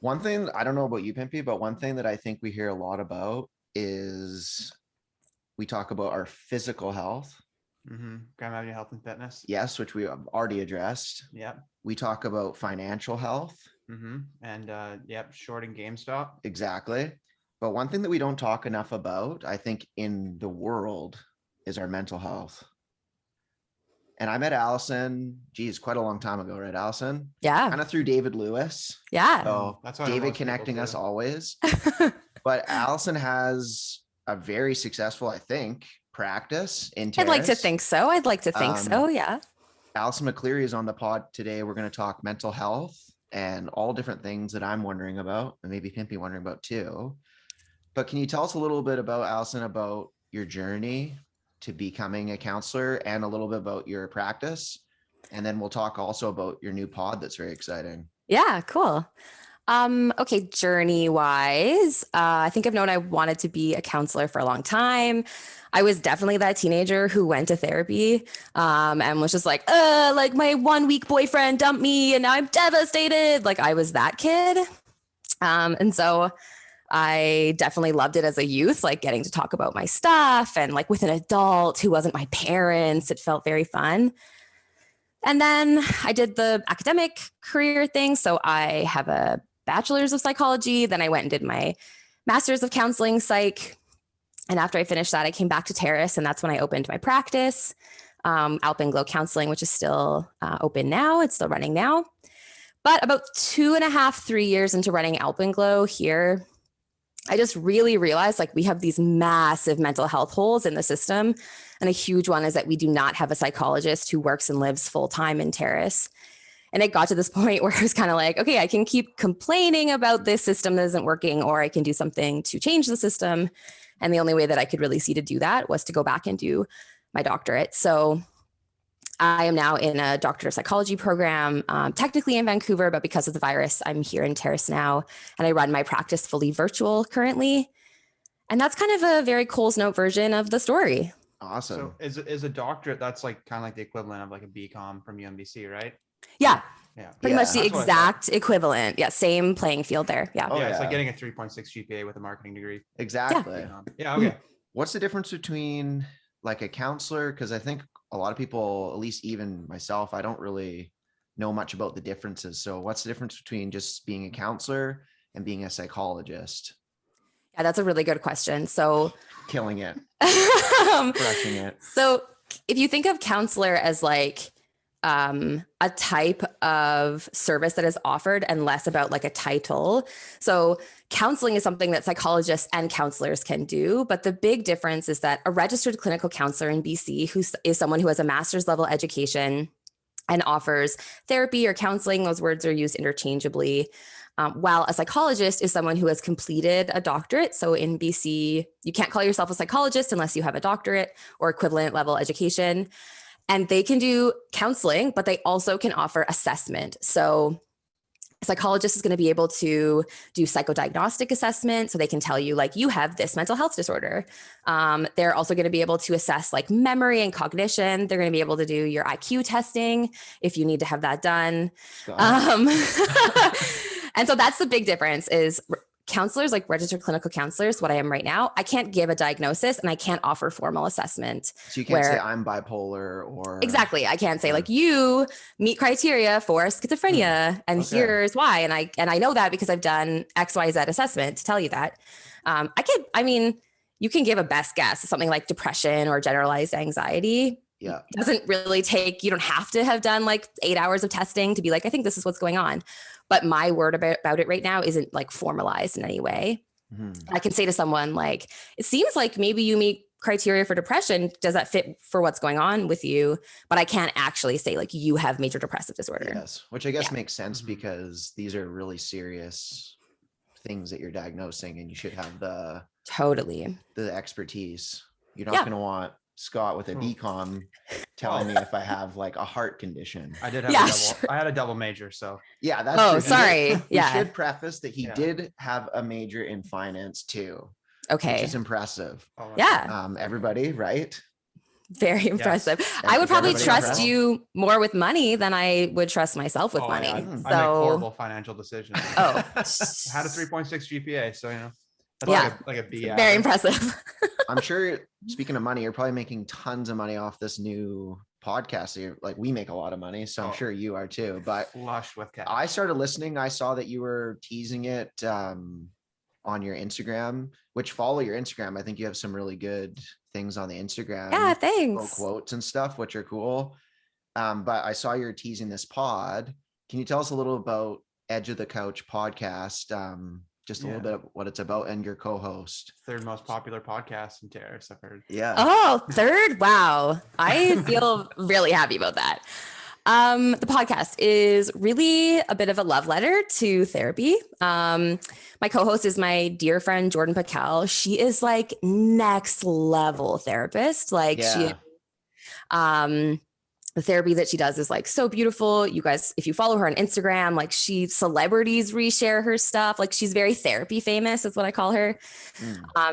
One thing, I don't know about you, Pimpy, but one thing that I think we hear a lot about is we talk about our physical health. Grandma health and fitness. Yes, which we have already addressed. Yep. We talk about financial health. And yep, short and GameStop. Exactly. But one thing that we don't talk enough about, I think, in the world is our mental health. And I met Alison, geez, quite a long time ago, right, Alison? Yeah. Kind of through David Lewis. Yeah. So That's David connecting us always. But Alison has a very successful, I think, practice in terrace. I'd like to think so. Yeah. Alison McCleary is on the pod today. We're going to talk mental health and all different things that I'm wondering about, and maybe Pimpy wondering about too. But can you tell us a little bit about, Alison, about your journey to becoming a counselor and a little bit about your practice? And then we'll talk also about your new pod that's very exciting. Yeah, cool. Okay, journey wise, I think I've known I wanted to be a counselor for a long time. I was definitely that teenager who went to therapy and was just like my 1 week boyfriend dumped me and now I'm devastated. Like I was that kid. And so I definitely loved it as a youth, like getting to talk about my stuff and like with an adult who wasn't my parents. It felt very fun. And then I did the academic career thing. So I have a bachelor's of psychology. Then I went and did my master's of counseling psych. And after I finished that, I came back to Terrace, and that's when I opened my practice, Alpenglow Counseling, which is still open now. It's still running now. But about 2.5, 3 years into running Alpenglow here, I just really realized like we have these massive mental health holes in the system. And a huge one is that we do not have a psychologist who works and lives full time in Terrace. And it got to this point where I was kind of like, okay, I can keep complaining about this system that isn't working, or I can do something to change the system. And the only way that I could really see to do that was to go back and do my doctorate. So I am now in a doctorate of psychology program, technically in Vancouver, but because of the virus, I'm here in Terrace now. And I run my practice fully virtual currently. And that's kind of a very Coles Note version of the story. Awesome. So is a doctorate, that's like kind of like the equivalent of like a BCom from UMBC, right? Yeah. Yeah. Pretty much the exact equivalent. Yeah. Same playing field there. Yeah. Oh, yeah. It's like getting a 3.6 GPA with a marketing degree. Exactly. Yeah. Okay. What's the difference between like a counselor? Because I think a lot of people, at least even myself, I don't really know much about the differences. So what's the difference between just being a counselor and being a psychologist? Yeah, that's a really good question. So killing it. Crushing it. So if you think of counselor as like a type of service that is offered and less about like a title. So counseling is something that psychologists and counselors can do. But the big difference is that a registered clinical counselor in BC, who is someone who has a master's level education and offers therapy or counseling, those words are used interchangeably. While a psychologist is someone who has completed a doctorate. So in BC, you can't call yourself a psychologist unless you have a doctorate or equivalent level education. And they can do counseling, but they also can offer assessment. So a psychologist is going to be able to do psychodiagnostic assessment. So they can tell you like, you have this mental health disorder. They're also going to be able to assess like memory and cognition. They're going to be able to do your IQ testing if you need to have that done. And so that's the big difference is counselors, like registered clinical counselors, what I am right now, I can't give a diagnosis and I can't offer formal assessment. So you can't say I'm bipolar or... Exactly. I can't say like you meet criteria for schizophrenia and here's why. And I know that because I've done XYZ assessment to tell you that. You can give a best guess, something like depression or generalized anxiety. Yeah. It doesn't really take, you don't have to have done like 8 hours of testing to be like, I think this is what's going on. But my word about it right now isn't like formalized in any way. Mm-hmm. I can say to someone like, it seems like maybe you meet criteria for depression. Does that fit for what's going on with you? But I can't actually say like you have major depressive disorder. Yes, which I guess makes sense because these are really serious things that you're diagnosing and you should have the expertise. You're not going to want Scott with a BCom telling me if I have like a heart condition. I did have I had a double major, so yeah, that's true. Sorry. We should preface that he did have a major in finance too. Okay. Which is impressive. Yeah. Everybody, right? Very impressive. I Is would probably everybody trust impressed? you more with money than I would trust myself with money. Yeah. I Mm. make horrible financial decisions. Oh, I had a 3.6 GPA, so that's Yeah. like a B very average. impressive. I'm sure, speaking of money, you're probably making tons of money off this new podcast. So like we make a lot of money, so I'm Oh. sure you are too. But Flush with cash. I started listening. I saw that you were teasing it on your Instagram, which follow your Instagram. I think you have some really good things on the Instagram. Yeah, Little thanks. quotes and stuff, which are cool. But I saw you're teasing this pod. Can you tell us a little about Edge of the Couch podcast? Just a little bit of what it's about and your co-host. Third most popular podcast in Terrace, I've heard. Yeah. Oh, third. Wow. I feel really happy about that. The podcast is really a bit of a love letter to therapy. My co-host is my dear friend, Jordan Pacal. She is like next level therapist. Like she, the therapy that she does is like so beautiful. You guys, if you follow her on Instagram, like celebrities reshare her stuff. Like she's very therapy famous, is what I call her.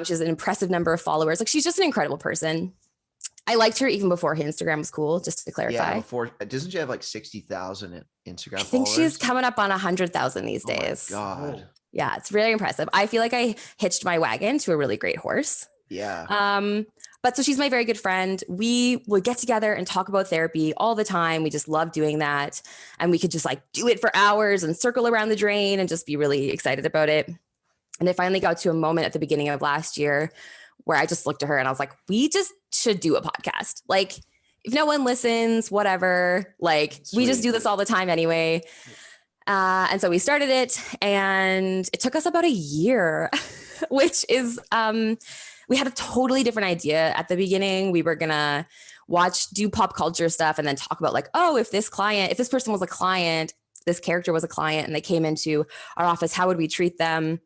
She has an impressive number of followers. Like she's just an incredible person. I liked her even before her Instagram was cool, just to clarify. Yeah, before, doesn't she have like 60,000 Instagram I think followers? she's coming up on 100,000 these days. Oh my God. Yeah, it's really impressive. I feel like I hitched my wagon to a really great horse. Yeah. But so she's my very good friend. We would get together and talk about therapy all the time. We just love doing that. And we could just like do it for hours and circle around the drain and just be really excited about it. And it finally got to a moment at the beginning of last year where I just looked at her and I was like, we just should do a podcast. Like if no one listens, whatever, like we just do this all the time anyway. And so we started it and it took us about a year, which is, we had a totally different idea at the beginning. We were going to do pop culture stuff and then talk about like, oh, if this person was a client, this character was a client and they came into our office, how would we treat them?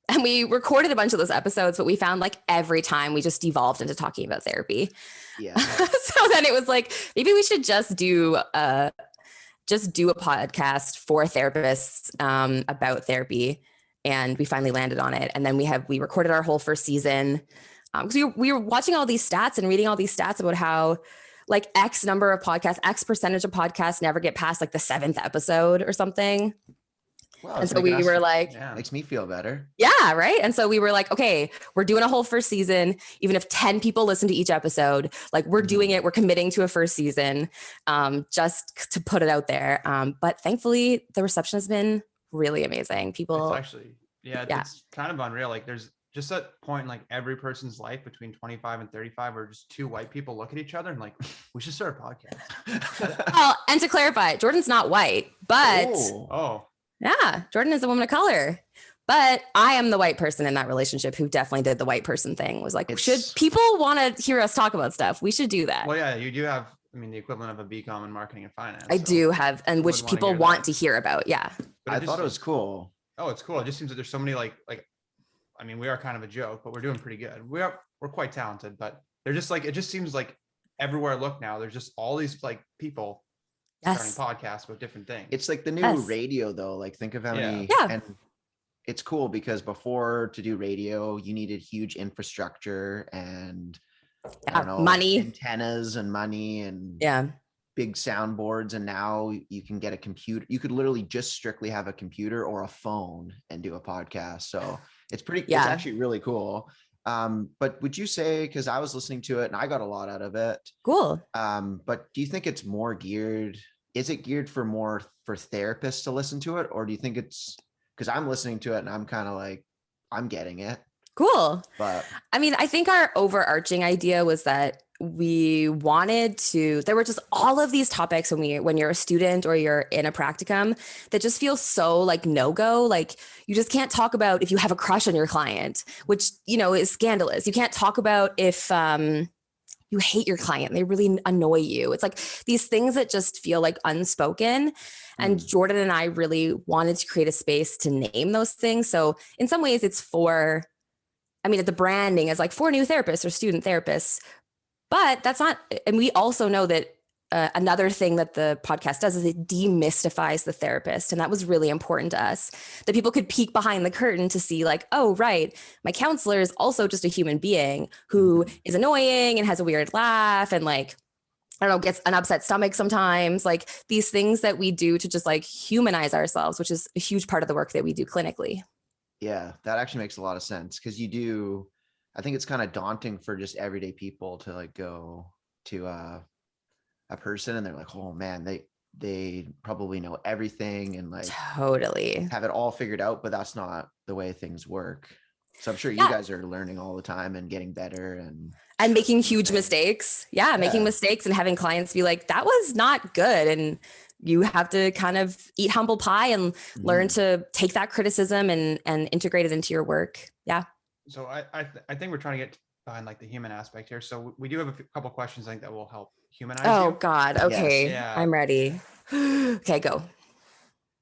And we recorded a bunch of those episodes, but we found like every time we just devolved into talking about therapy. Yeah. So then it was like, maybe we should just do a podcast for therapists about therapy. And we finally landed on it. And then we recorded our whole first season. Because we were watching all these stats and reading all these stats about how like X number of podcasts, X percentage of podcasts never get past like the 7th episode or something. Well, and so we were like, makes me feel better. Yeah, right. And so we were like, okay, we're doing a whole first season. Even if 10 people listen to each episode, like we're doing it, we're committing to a first season just to put it out there. But thankfully the reception has been really amazing. People it's actually, it's kind of unreal. Like there's just that point in like every person's life between 25 and 35 where just two white people look at each other and like, we should start a podcast. Well, and to clarify, Jordan's not white, but yeah, Jordan is a woman of color. But I am the white person in that relationship who definitely did the white person thing. Was like, should people want to hear us talk about stuff? We should do that. Well, yeah, you do have, the equivalent of a BCom in marketing and finance. I do have, and which people want to hear about. Yeah. I thought it was cool. Oh, it's cool. It just seems that there's so many we are kind of a joke, but we're doing pretty good. We're quite talented, but they're just like, it just seems like everywhere I look now, there's just all these like people starting podcasts with different things. It's like the new radio though. Like think of how many, and it's cool because before to do radio, you needed huge infrastructure and I don't know, money, antennas and money and big soundboards. And now you can get a computer. You could literally just strictly have a computer or a phone and do a podcast. So it's it's actually really cool. But would you say, because I was listening to it and I got a lot out of it. Cool. But do you think it's more geared? Is it geared for therapists to listen to it? Or do you think it's, because I'm listening to it and I'm kind of like, I'm getting it. Cool. But I think our overarching idea was that we wanted to, there were just all of these topics when you're a student or you're in a practicum that just feels so like no-go. Like you just can't talk about if you have a crush on your client, which, is scandalous. You can't talk about if you hate your client, they really annoy you. It's like these things that just feel like unspoken. And Jordan and I really wanted to create a space to name those things. So in some ways it's the branding is like for new therapists or student therapists, but that's not, and we also know that another thing that the podcast does is it demystifies the therapist. And that was really important to us, that people could peek behind the curtain to see like, oh, right, my counselor is also just a human being who is annoying and has a weird laugh and like, I don't know, gets an upset stomach sometimes, like these things that we do to just like humanize ourselves, which is a huge part of the work that we do clinically. Yeah, that actually makes a lot of sense because I think it's kind of daunting for just everyday people to like go to a person and they're like, oh man, they probably know everything and like Totally have it all figured out, but that's not the way things work. So I'm sure you guys are learning all the time and getting better and making huge mistakes. Yeah, making mistakes and having clients be like, that was not good. And you have to kind of eat humble pie and learn to take that criticism and integrate it into your work. Yeah. So I think we're trying to get behind like the human aspect here. So we do have a couple questions I think that will help humanize you. Oh God. Okay. Yes. Yeah. I'm ready. Okay, go.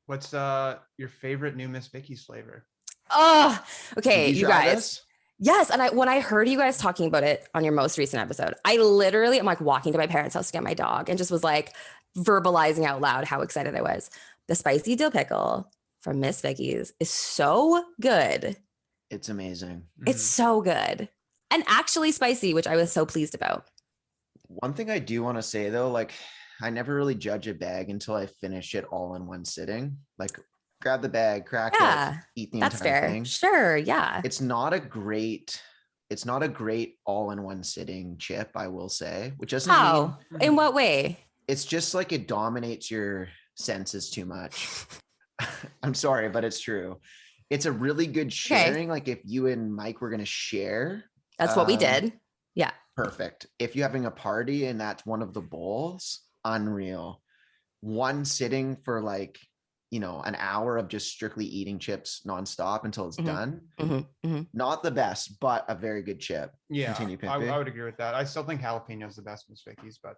What's your favorite new Miss Vicky's flavor? Oh, okay. Did You try guys. this? Yes. And when I heard you guys talking about it on your most recent episode, I literally am like walking to my parents' house to get my dog and just was like verbalizing out loud how excited I was. The spicy dill pickle from Miss Vicky's is so good. It's amazing. It's so good. And actually spicy, which I was so pleased about. One thing I do want to say though, like I never really judge a bag until I finish it all in one sitting. Like grab the bag, crack it, eat the that's entire fair. thing. Sure, yeah. It's not a great all in one sitting chip, I will say, which doesn't How? mean, In what way? it's just like it dominates your senses too much. I'm sorry, but it's true. It's a really good sharing. Like if you and Mike were going to share. That's what we did. Yeah. Perfect. If you're having a party and that's one of the bowls, unreal. One sitting for like, an hour of just strictly eating chips nonstop until it's done. Not the best, but a very good chip. Yeah, Continue, I would agree with that. I still think jalapeno is the best Miss Vicky's, but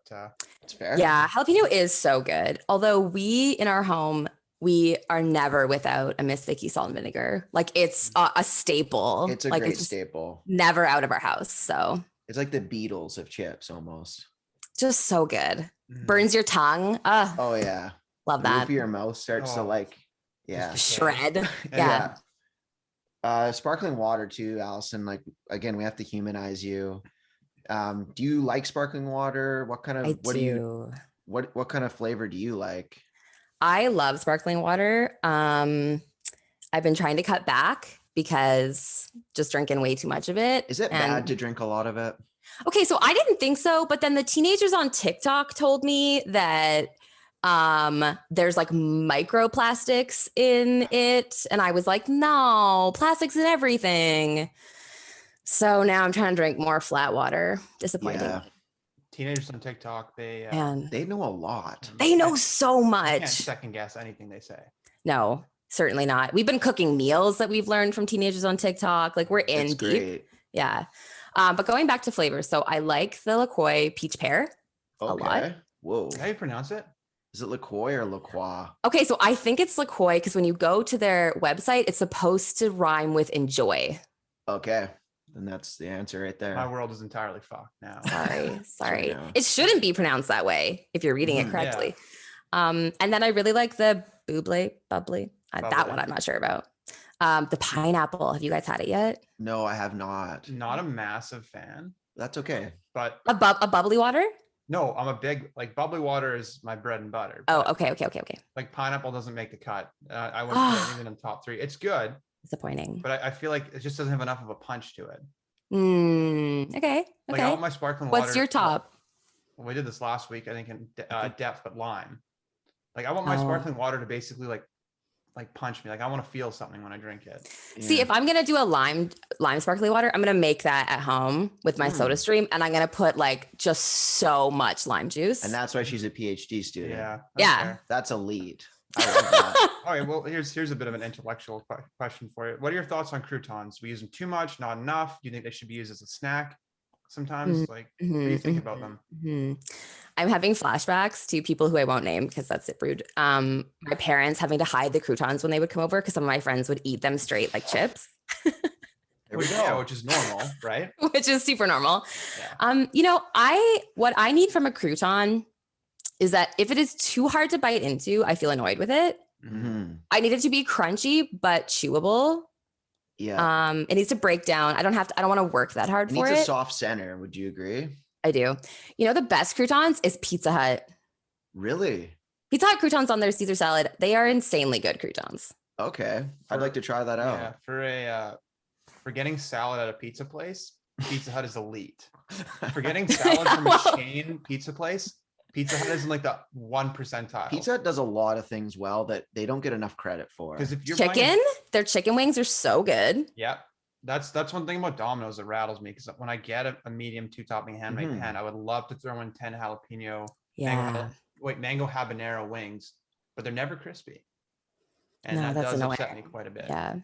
it's fair. Yeah, jalapeno is so good. Although we in our home, we are never without a Miss Vicky salt and vinegar. Like it's a staple. It's a like great staple. Never out of our house. So it's like the Beatles of chips almost. Just so good. Burns your tongue. Oh yeah. Love the that. roof of your mouth starts to like, shred. Yeah. Sparkling water too, Allison. Like again, we have to humanize you. Do you like sparkling water? What kind of what kind of flavor do you like? I love sparkling water. I've been trying to cut back because just drinking way too much of it. Is it bad to drink a lot of it? Okay, so I didn't think so, but then the teenagers on TikTok told me that there's like microplastics in it. And I was like, no, plastics in everything. So now I'm trying to drink more flat water. Disappointing. Yeah. Teenagers on TikTok, they know a lot. They know so much. Can't second guess anything they say. No, certainly not. We've been cooking meals that we've learned from teenagers on TikTok. Like we're in deep. Great. Yeah. But going back to flavors. So I like the LaCroix peach pear a lot. Whoa. How do you pronounce it? Is it LaCroix or LaCroix? Okay, so I think it's LaCroix because when you go to their website, it's supposed to rhyme with enjoy. Okay, then that's the answer right there. My world is entirely fucked now. Sorry. It shouldn't be pronounced that way if you're reading it correctly. Yeah. And then I really like the bubbly. That one I'm not sure about. The pineapple. Have you guys had it yet? No, I have not. Not a massive fan. That's okay. But a bubbly water? No, I'm a big, like bubbly water is my bread and butter. Oh, okay. Like pineapple doesn't make the cut. I wouldn't put it even in the top 3. It's good. Disappointing. But I feel like it just doesn't have enough of a punch to it. Okay. Like I want my sparkling water. What's your top? Well, we did this last week, I think in depth, but lime. Like I want my sparkling water to basically like punch me. Like I want to feel something when I drink it. See, if I'm gonna do a lime sparkling water, I'm gonna make that at home with my Soda Stream, and I'm gonna put like just so much lime juice. And that's why she's a PhD student. Yeah. Fair. That's elite. I love that. All right. Well, here's a bit of an intellectual question for you. What are your thoughts on croutons? We use them too much, not enough? Do you think they should be used as a snack? Sometimes, like, what do you think about them? I'm having flashbacks to people who I won't name because that's rude. My parents having to hide the croutons when they would come over because some of my friends would eat them straight like chips. There we go. Which is normal, right? Which is super normal. Yeah. What I need from a crouton is that if it is too hard to bite into, I feel annoyed with it. Mhm. I need it to be crunchy but chewable. Yeah. It needs to break down. I don't want to work that hard It for needs a it. soft center. Would you agree? I do. You know, the best croutons is Pizza Hut. Really? Pizza Hut croutons on their Caesar salad. They are insanely good croutons. Okay. I'd like to try that out. Yeah, for getting salad at a pizza place, Pizza Hut is elite. For getting salad from a chain pizza place, Pizza Hut is in like the 1 percentile. Pizza Hut does a lot of things well that they don't get enough credit for. Because if you're their chicken wings are so good. Yeah, that's one thing about Domino's that rattles me. Because when I get a medium 2-topping handmade pan, I would love to throw in 10 jalapeno, mango habanero wings, but they're never crispy. And that does upset me quite a bit. Yeah.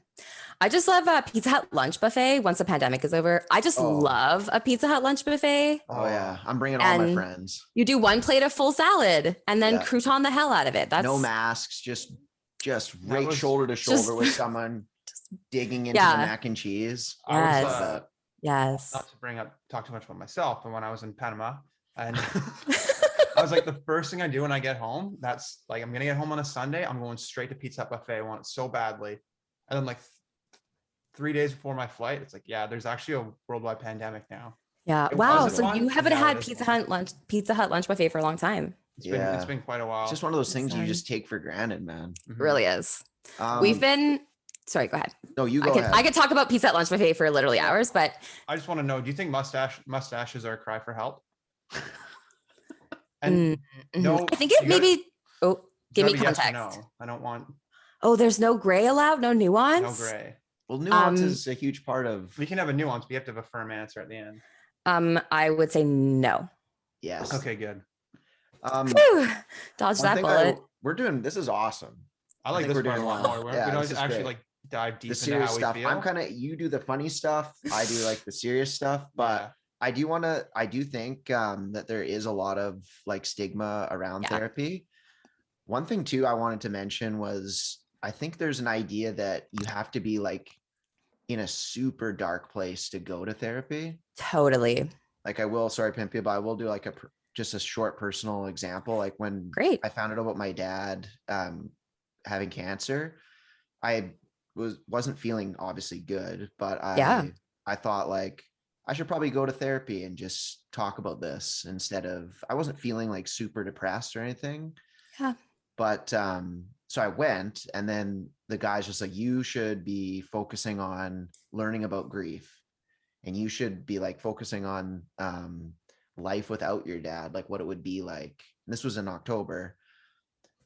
I just love a Pizza Hut lunch buffet once the pandemic is over. I just love a Pizza Hut lunch buffet. Oh yeah. I'm bringing all my friends. You do 1 plate of full salad and then crouton the hell out of it. That's no masks, just right shoulder to shoulder with someone digging into the mac and cheese. Yes. Not to talk too much about myself, but when I was in Panama and I was like, the first thing I do when I get home, that's like, I'm going to get home on a Sunday. I'm going straight to Pizza Hut buffet. I want it so badly. And then like 3 days before my flight, it's like, yeah, there's actually a worldwide pandemic now. Yeah. Wow. So you haven't had Pizza Hut lunch buffet for a long time. It's been quite a while. It's just one of those things you just take for granted, man. It really is. Sorry, go ahead. No, you go ahead. I could talk about Pizza Hut lunch buffet for literally hours, but I just want to know, do you think mustaches are a cry for help? And no, I think give me context. No, I don't want. Oh, there's no gray allowed, no nuance. No gray. Well, nuance is a huge part of. We can have a nuance, but you have to have a firm answer at the end. I would say no. Yes. Okay, good. Dodge that bullet. We're doing this is awesome. I like this part a lot more. We don't actually like dive deep into how stuff. we feel. I'm kind of you do the funny stuff. I do like the serious stuff, but. I do think that there is a lot of like stigma around therapy. One thing too, I wanted to mention was I think there's an idea that you have to be like in a super dark place to go to therapy. Totally. Like sorry, Pimpy, but I will do like just a short personal example. Like when I found out about my dad having cancer, I wasn't feeling obviously good, but I thought like, I should probably go to therapy and just talk about this instead of, I wasn't feeling like super depressed or anything. Yeah. But, so I went and then the guy's just like, you should be focusing on learning about grief and you should be like focusing on, life without your dad, like what it would be like. And this was in October.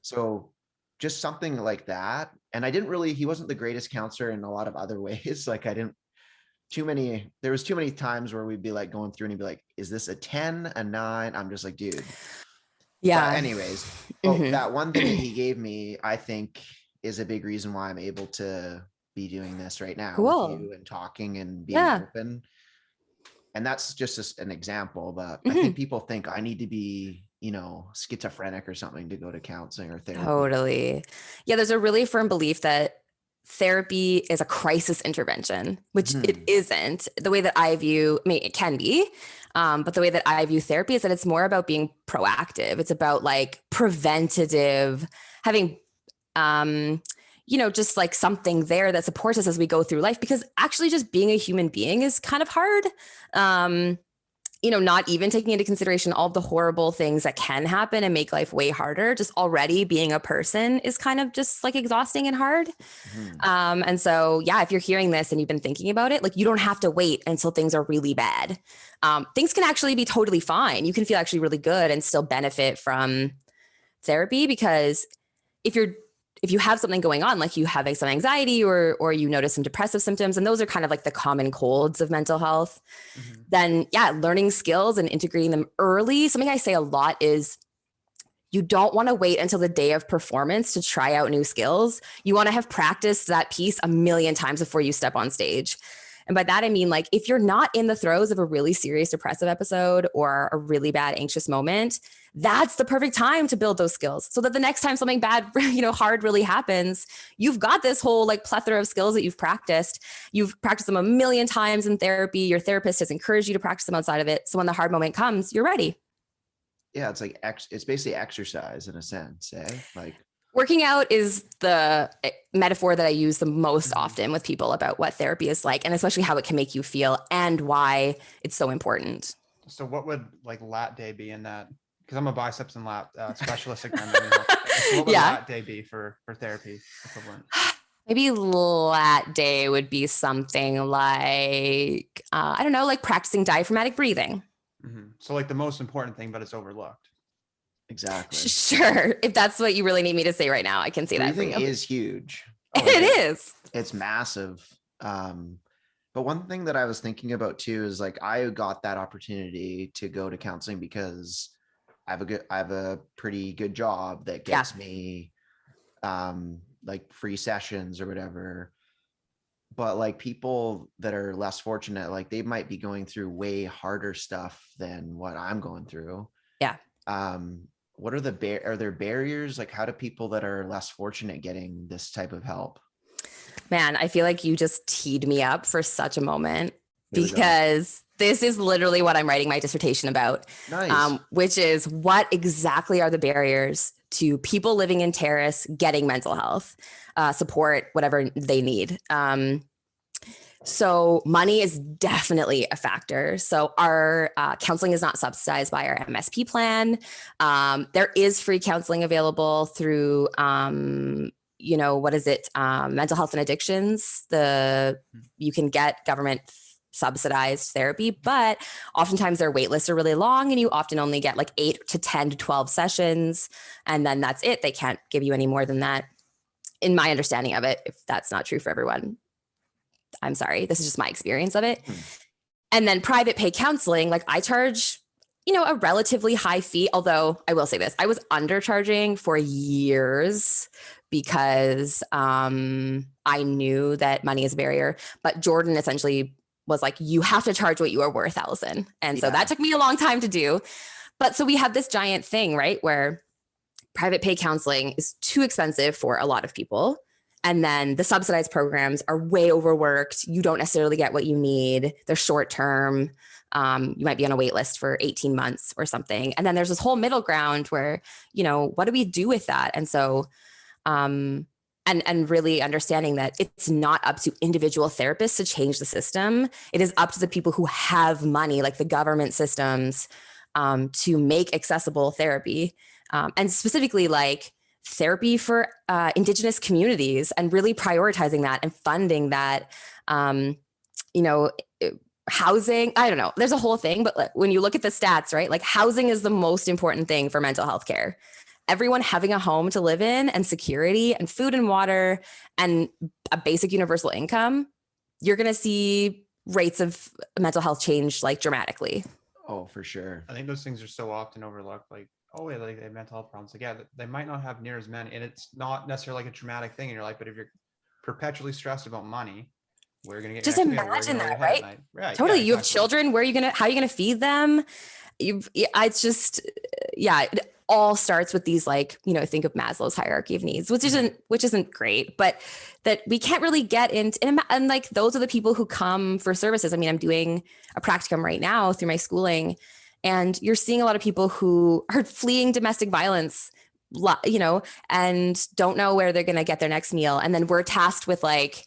So just something like that. And he wasn't the greatest counselor in a lot of other ways. Like there was too many times where we'd be like going through and he'd be like, is this a 10, a 9? I'm just like, dude. Yeah. But anyways, that one thing that he gave me, I think is a big reason why I'm able to be doing this right now with you and talking and being open. And that's just an example, but I think people think I need to be, schizophrenic or something to go to counseling or therapy. Totally. Yeah. There's a really firm belief that therapy is a crisis intervention, which it isn't. The way that I view, it can be, but the way that I view therapy is that it's more about being proactive. It's about like preventative, having, just like something there that supports us as we go through life, because actually just being a human being is kind of hard. Not even taking into consideration all the horrible things that can happen and make life way harder. Just already being a person is kind of just like exhausting and hard. And so, if you're hearing this and you've been thinking about it, like you don't have to wait until things are really bad. Things can actually be totally fine. You can feel actually really good and still benefit from therapy, because if you have something going on, like you have some anxiety or you notice some depressive symptoms, and those are kind of like the common colds of mental health, then learning skills and integrating them early. Something I say a lot is you don't want to wait until the day of performance to try out new skills. You want to have practiced that piece a million times before you step on stage. And by that, I mean, like, if you're not in the throes of a really serious depressive episode or a really bad anxious moment, that's the perfect time to build those skills so that the next time something bad, hard really happens, you've got this whole like plethora of skills that you've practiced. You've practiced them a million times in therapy. Your therapist has encouraged you to practice them outside of it. So when the hard moment comes, you're ready. yeah, it's like it's basically exercise in a sense, eh? Like Working out is the metaphor that I use the most Mhm. often with people about what therapy is like, and especially how it can make you feel and why it's so important. So what would like lat day be in that? Because I'm a biceps and lat specialist again. I mean, so what would Yeah. lat day be for therapy equivalent? Maybe lat day would be something like, I don't know, like practicing diaphragmatic breathing. So like the most important thing, but it's overlooked. exactly. Sure. If that's what you really need me to say right now, I can say that for Breathing you. is huge. Oh, It is. it's massive. But one thing that I was thinking about too is like I got that opportunity to go to counseling because I have a pretty good job that Yeah. gets me like free sessions or whatever. But like people that are less fortunate, like they might be going through way harder stuff than what I'm going through. Yeah. What are are there barriers? Like how do people that are less fortunate getting this type of help? Man, I feel like you just teed me up for such a moment Here we go. because this is literally what I'm writing my dissertation about, Nice. which is what exactly are the barriers to people living in terrace getting mental health support, whatever they need. So money is definitely a factor. So our counseling is not subsidized by our MSP plan. There is free counseling available through, what is it? Mental health and addictions. You can get government subsidized therapy, but oftentimes their wait lists are really long and you often only get like 8 to 10 to 12 sessions. And then that's it. They can't give you any more than that, in my understanding of it, if that's not true for everyone. I'm sorry. This is just my experience of it. And then private pay counseling, like I charge, a relatively high fee. Although I will say this, I was undercharging for years because I knew that money is a barrier. But Jordan essentially was like, you have to charge what you are worth, Alison. And so that took me a long time to do. But so we have this giant thing, right, where private pay counseling is too expensive for a lot of people. And then the subsidized programs are way overworked. You don't necessarily get what you need. They're short term. You might be on a wait list for 18 months or something. And then there's this whole middle ground where, what do we do with that? And so, and really understanding that it's not up to individual therapists to change the system. It is up to the people who have money, like the government systems, to make accessible therapy. And specifically like therapy for Indigenous communities and really prioritizing that and funding that, housing, I don't know, there's a whole thing, but when you look at the stats, right, like housing is the most important thing for mental health care. Everyone having a home to live in and security and food and water and a basic universal income, you're going to see rates of mental health change like dramatically. Oh, for sure. I think those things are so often overlooked. Like, oh yeah, like they have mental health problems. Like, yeah, they might not have near as many, and it's not necessarily like a traumatic thing in your life. But if you're perpetually stressed about money, where you're gonna get Just your next meal, where imagine you're gonna lay that, your head at right? night. Right. Totally. Yeah, You have exactly. children. How are you gonna feed them? It's just, yeah, it all starts with these, like, think of Maslow's hierarchy of needs, which isn't great, but that we can't really get into. And like, those are the people who come for services. I mean, I'm doing a practicum right now through my schooling, and you're seeing a lot of people who are fleeing domestic violence, and don't know where they're going to get their next meal. And then we're tasked with like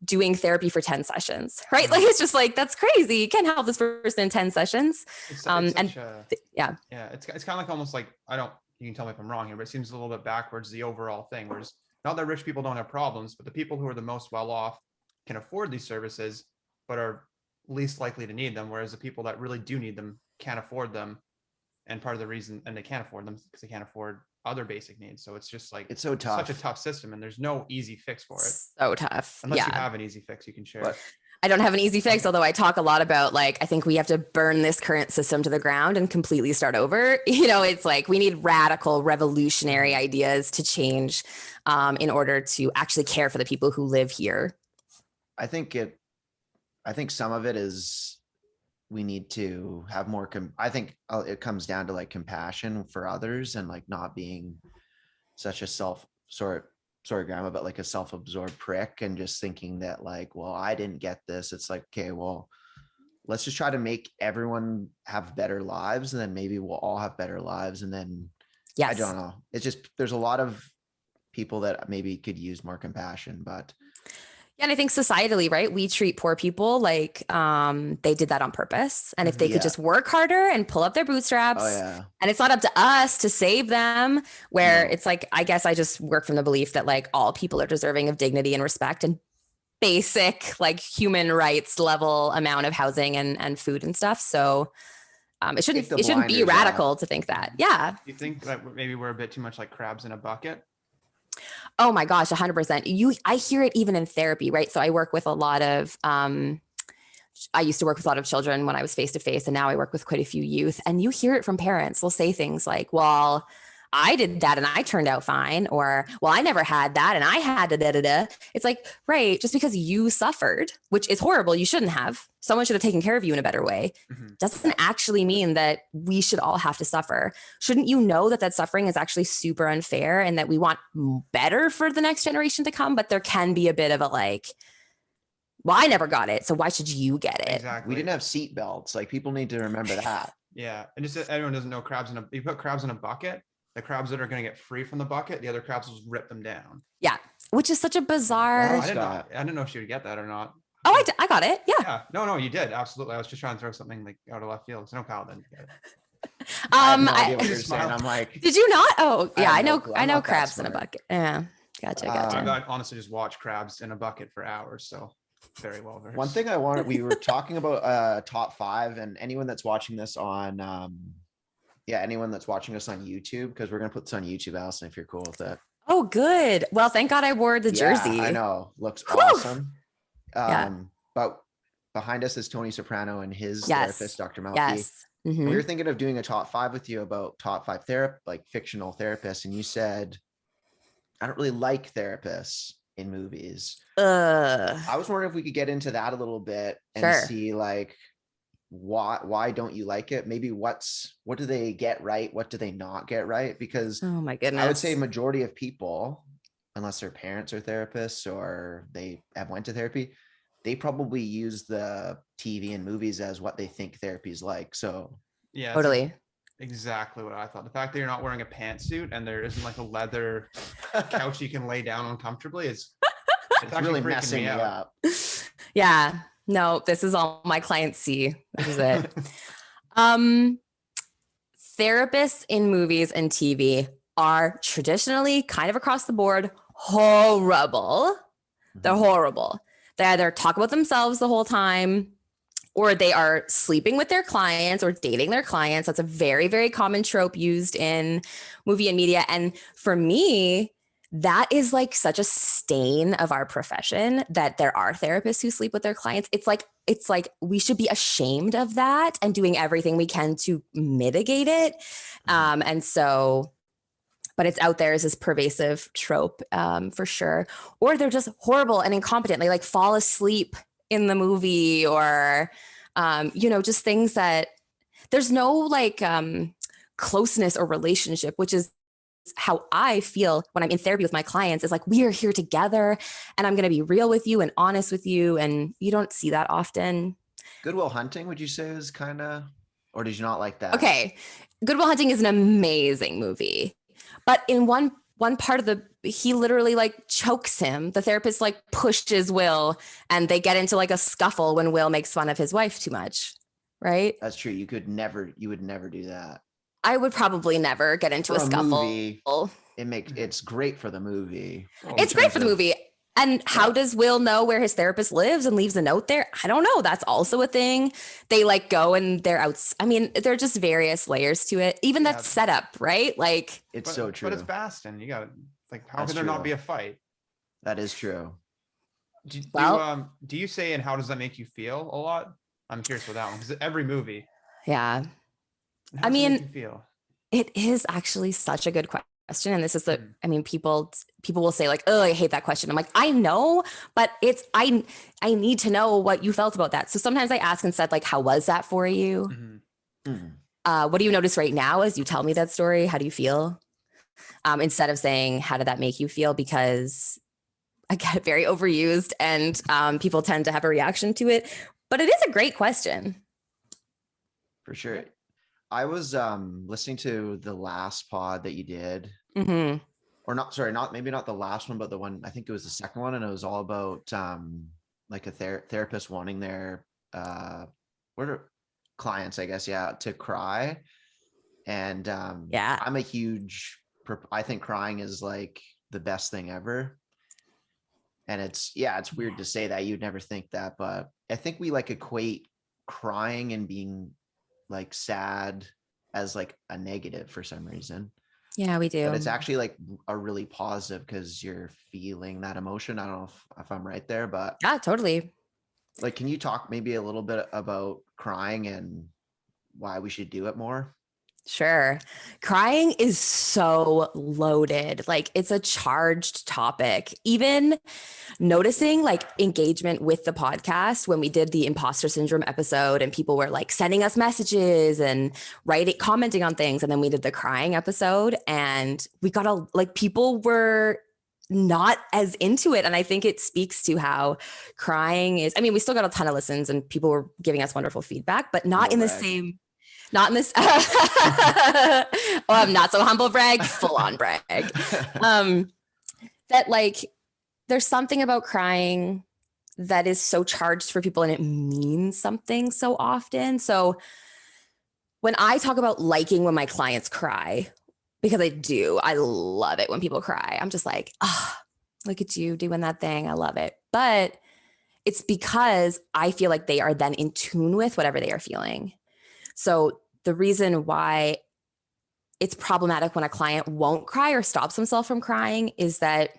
doing therapy for 10 sessions, right? Like, it's just like, that's crazy. You can't help this person in 10 sessions. It's Yeah. It's kind of like almost like, you can tell me if I'm wrong here, but it seems a little bit backwards, the overall thing, where it's not that rich people don't have problems, but the people who are the most well off can afford these services, but are least likely to need them. Whereas the people that really do need them can't afford them. And part of the reason, and they can't afford them because they can't afford other basic needs. So it's just like, it's so tough. Such a tough system, and there's no easy fix for it. So tough. Unless you have an easy fix you can share. But I don't have an easy fix, although I talk a lot about, like, I think we have to burn this current system to the ground and completely start over. It's like we need radical, revolutionary ideas to change in order to actually care for the people who live here. I think some of it is we need to have more. I think it comes down to like compassion for others and like not being such a sorry grandma, but like a self-absorbed prick and just thinking that like, well, I didn't get this. It's like, okay, well, let's just try to make everyone have better lives, and then maybe we'll all have better lives. And then I Yes. don't know. It's just, there's a lot of people that maybe could use more compassion, but Yeah, and I think societally, right, we treat poor people like they did that on purpose. And if they could Yeah. just work harder and pull up their oh bootstraps, yeah, and it's not up to us to save them, where No. it's like, I guess I just work from the belief that like all people are deserving of dignity and respect and basic like human rights level amount of housing and food and stuff. So it Take the shouldn't be blinders radical off. to think that. Yeah. Do you think that maybe we're a bit too much like crabs in a bucket? Oh my gosh, 100%. I hear it even in therapy, right? So I work with a lot of I used to work with a lot of children when I was face to face, and now I work with quite a few youth. And you hear it from parents. They'll say things like, well, I did that and I turned out fine, or, well, I never had that and I had da da da da. It's like, right, just because you suffered, which is horrible, you shouldn't have. Someone should have taken care of you in a better way. Doesn't actually mean that we should all have to suffer. Shouldn't you know that that suffering is actually super unfair and that we want better for the next generation to come? But there can be a bit of a like, well, I never got it, so why should you get it? Exactly. We didn't have seat belts. Like, people need to remember that. Yeah, and just everyone doesn't know you put crabs in a bucket. The crabs that are going to get free from the bucket, the other crabs will just rip them down. Yeah, which is such a bizarre. Wow. I didn't know if she would get that or not. Oh, I got it. Yeah. Yeah, no, you did absolutely. I was just trying to throw something like out of left field. So no, Kyle didn't get it. I have no idea what I- you're saying. I'm like, Did you not? Oh, I yeah. have I no know. clue. I I'm know not that crabs in a smart. bucket. Yeah. Gotcha. I honestly just watched crabs in a bucket for hours, so very well versed. one thing we were talking about top 5, and anyone that's watching this on anyone that's watching us on YouTube, because we're gonna put this on YouTube, Alison, if you're cool with it. Oh, good. Well, thank God I wore the jersey. I know, looks Whew. awesome. Yeah. But behind us is Tony Soprano and his Yes. therapist, Dr. Melfi. Yes. And Mhm. we were thinking of doing a top 5 with you about top 5 like fictional therapists, and you said, I don't really like therapists in movies. I was wondering if we could get into that a little bit and Sure. see like why don't you like it? Maybe what do they get right? What do they not get right? Because Oh my goodness. I would say majority of people, unless their parents are therapists or they have went to therapy, they probably use the TV and movies as what they think therapy is like. So Yeah, Totally. exactly what I thought. The fact that you're not wearing a pantsuit and there isn't like a leather couch you can lay down on comfortably is it's it's actually really freaking messing me out. up. Yeah. No, this is all my clients see. This is it. Therapists in movies and TV are traditionally kind of across the board horrible. They're horrible. They either talk about themselves the whole time, or they are sleeping with their clients or dating their clients. That's a very, very common trope used in movie and media. And for me, that is like such a stain of our profession that there are therapists who sleep with their clients. It's like we should be ashamed of that and doing everything we can to mitigate it. And so, but it's out there as this pervasive trope for sure. Or they're just horrible and incompetent. They like fall asleep in the movie, or just things that there's no like closeness or relationship, which is how I feel when I'm in therapy with my clients, is like, we are here together and I'm going to be real with you and honest with you. And you don't see that often. Good Will Hunting, would you say, is kind of, or did you not like that? Okay. Good Will Hunting is an amazing movie, but in one part of he literally like chokes him. The therapist like pushes Will and they get into like a scuffle when Will makes fun of his wife too much. Right. That's true. You would never do that. I would probably never get into For a a scuffle. movie, it's great for the movie. It's great for the movie. And how does Will know where his therapist lives and leaves a note there? I don't know. That's also a thing. They like go and they're out. I mean, there are just various layers to it. Even that setup, right? Like It's so true. But it's Bastin. You got like, how That's can there not true. be a fight? That is true. Do you say, and how does that make you feel a lot? I'm curious for that one, because every movie. Yeah. How does it make you feel? It is actually such a good question. And this is people will say like, oh, I hate that question. I'm like, I know, but I need to know what you felt about that. So sometimes I ask instead, like, how was that for you? What do you notice right now as you tell me that story? How do you feel? Instead of saying, how did that make you feel? Because I get very overused and people tend to have a reaction to it. But it is a great question. For sure. I was listening to the last pod that you did, or not, sorry, maybe not the last one, but the one, I think it was the second one, and it was all about like a therapist wanting their what are clients, I guess, to cry. And I'm a huge, I think crying is like the best thing ever. And it's weird to say that. You'd never think that, but I think we like equate crying and being like sad as like a negative for some reason. Yeah, we do. But it's actually like a really positive because you're feeling that emotion. I don't know if I'm right there, but yeah, totally. Like, can you talk maybe a little bit about crying and why we should do it more? Sure. Crying is so loaded. Like it's a charged topic. Even noticing like engagement with the podcast when we did the imposter syndrome episode and people were like sending us messages and commenting on things. And then we did the crying episode and we got people were not as into it. And I think it speaks to how crying is. I mean, we still got a ton of listens and people were giving us wonderful feedback, but not in the same. Not in this. Oh, I'm not so humble brag, full on brag. That like, there's something about crying that is so charged for people and it means something so often. So when I talk about liking when my clients cry, because I love it when people cry. I'm just like, oh, look at you doing that thing. I love it. But it's because I feel like they are then in tune with whatever they are feeling. So the reason why it's problematic when a client won't cry or stops themselves from crying is that,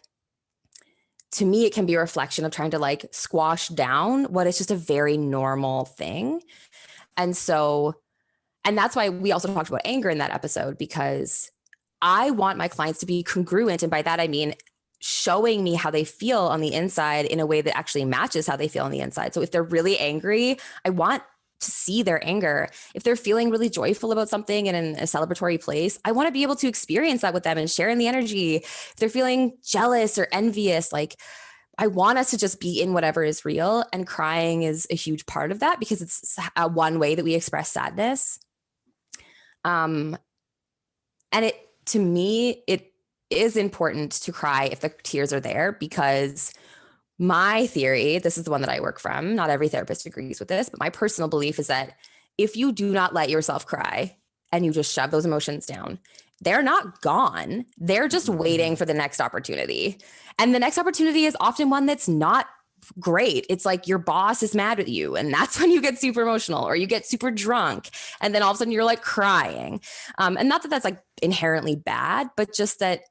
to me, it can be a reflection of trying to like squash down what is just a very normal thing. And that's why we also talked about anger in that episode, because I want my clients to be congruent. And by that, I mean showing me how they feel on the inside in a way that actually matches how they feel on the inside. So if they're really angry, I want to see their anger. If they're feeling really joyful about something and in a celebratory place, I want to be able to experience that with them and share in the energy. If they're feeling jealous or envious, like I want us to just be in whatever is real. And crying is a huge part of that because it's one way that we express sadness. And to me, it is important to cry if the tears are there, because my theory, this is the one that I work from, not every therapist agrees with this, but my personal belief is that if you do not let yourself cry and you just shove those emotions down, they're not gone. They're just waiting for the next opportunity. And the next opportunity is often one that's not great. It's like your boss is mad at you, and that's when you get super emotional, or you get super drunk, and then all of a sudden you're like crying. And not that that's like inherently bad, but just that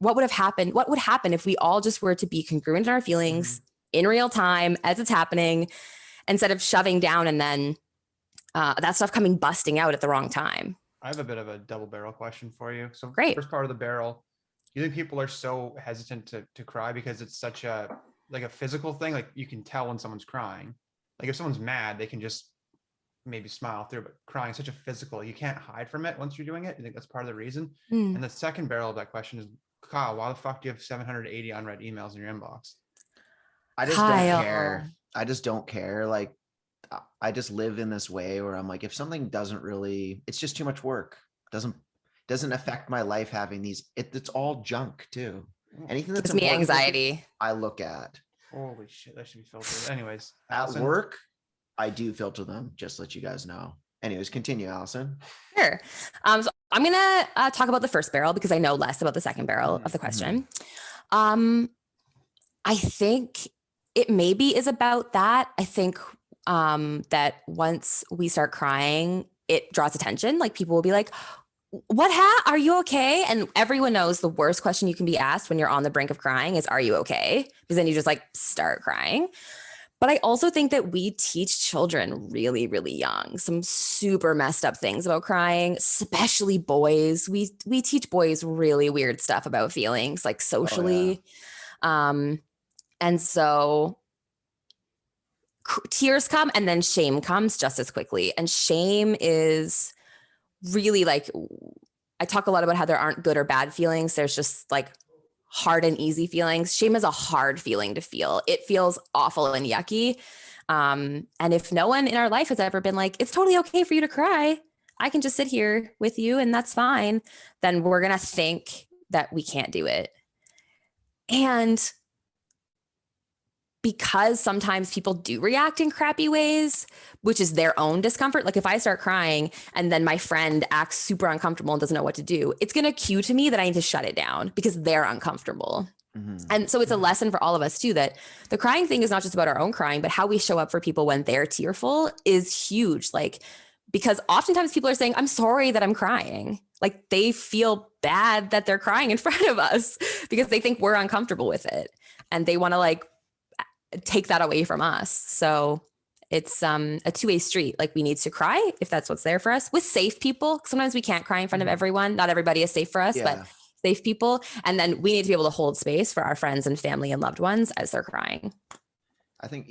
what would happen if we all just were to be congruent in our feelings in real time as it's happening, instead of shoving down and then that stuff coming busting out at the wrong time. I have a bit of a double barrel question for you. So Great. First part of the barrel, you think people are so hesitant to cry because it's such a physical thing? Like you can tell when someone's crying. Like if someone's mad, they can just maybe smile through, but crying is such a physical, you can't hide from it once you're doing it. You think that's part of the reason? And the second barrel of that question is, Kyle, why the fuck do you have 780 unread emails in your inbox? I just don't care. I just don't care. Like, I just live in this way where I'm like, if something doesn't really, it's just too much work. Doesn't affect my life having these. It's all junk too. Anything that's gives me anxiety, I look at. Holy shit, that should be filtered. Anyways, at Alison? Work, I do filter them. Just to let you guys know. Anyways, continue, Alison. Sure. So I'm going to talk about the first barrel because I know less about the second barrel of the question. I think it maybe is about that. I think that once we start crying, it draws attention. Like people will be like, are you okay? And everyone knows the worst question you can be asked when you're on the brink of crying is, are you okay? Because then you just like start crying. But I also think that we teach children really, really young some super messed up things about crying, especially boys. We teach boys really weird stuff about feelings, like socially. And so tears come and then shame comes just as quickly. And shame is really like, I talk a lot about how there aren't good or bad feelings. There's just like hard and easy feelings. Shame is a hard feeling to feel. It feels awful and yucky. And if no one in our life has ever been like, it's totally okay for you to cry, I can just sit here with you and that's fine, then we're going to think that we can't do it. And because sometimes people do react in crappy ways, which is their own discomfort. Like if I start crying and then my friend acts super uncomfortable and doesn't know what to do, it's going to cue to me that I need to shut it down because they're uncomfortable. Mm-hmm. And so it's a lesson for all of us too, that the crying thing is not just about our own crying, but how we show up for people when they're tearful is huge. Like, because oftentimes people are saying, I'm sorry that I'm crying. Like they feel bad that they're crying in front of us because they think we're uncomfortable with it. And they want to like take that away from us. So it's a two-way street. Like we need to cry if that's what's there for us with safe people. Sometimes we can't cry in front of everyone. Not everybody is safe for us, but safe people. And then we need to be able to hold space for our friends and family and loved ones as they're crying. I think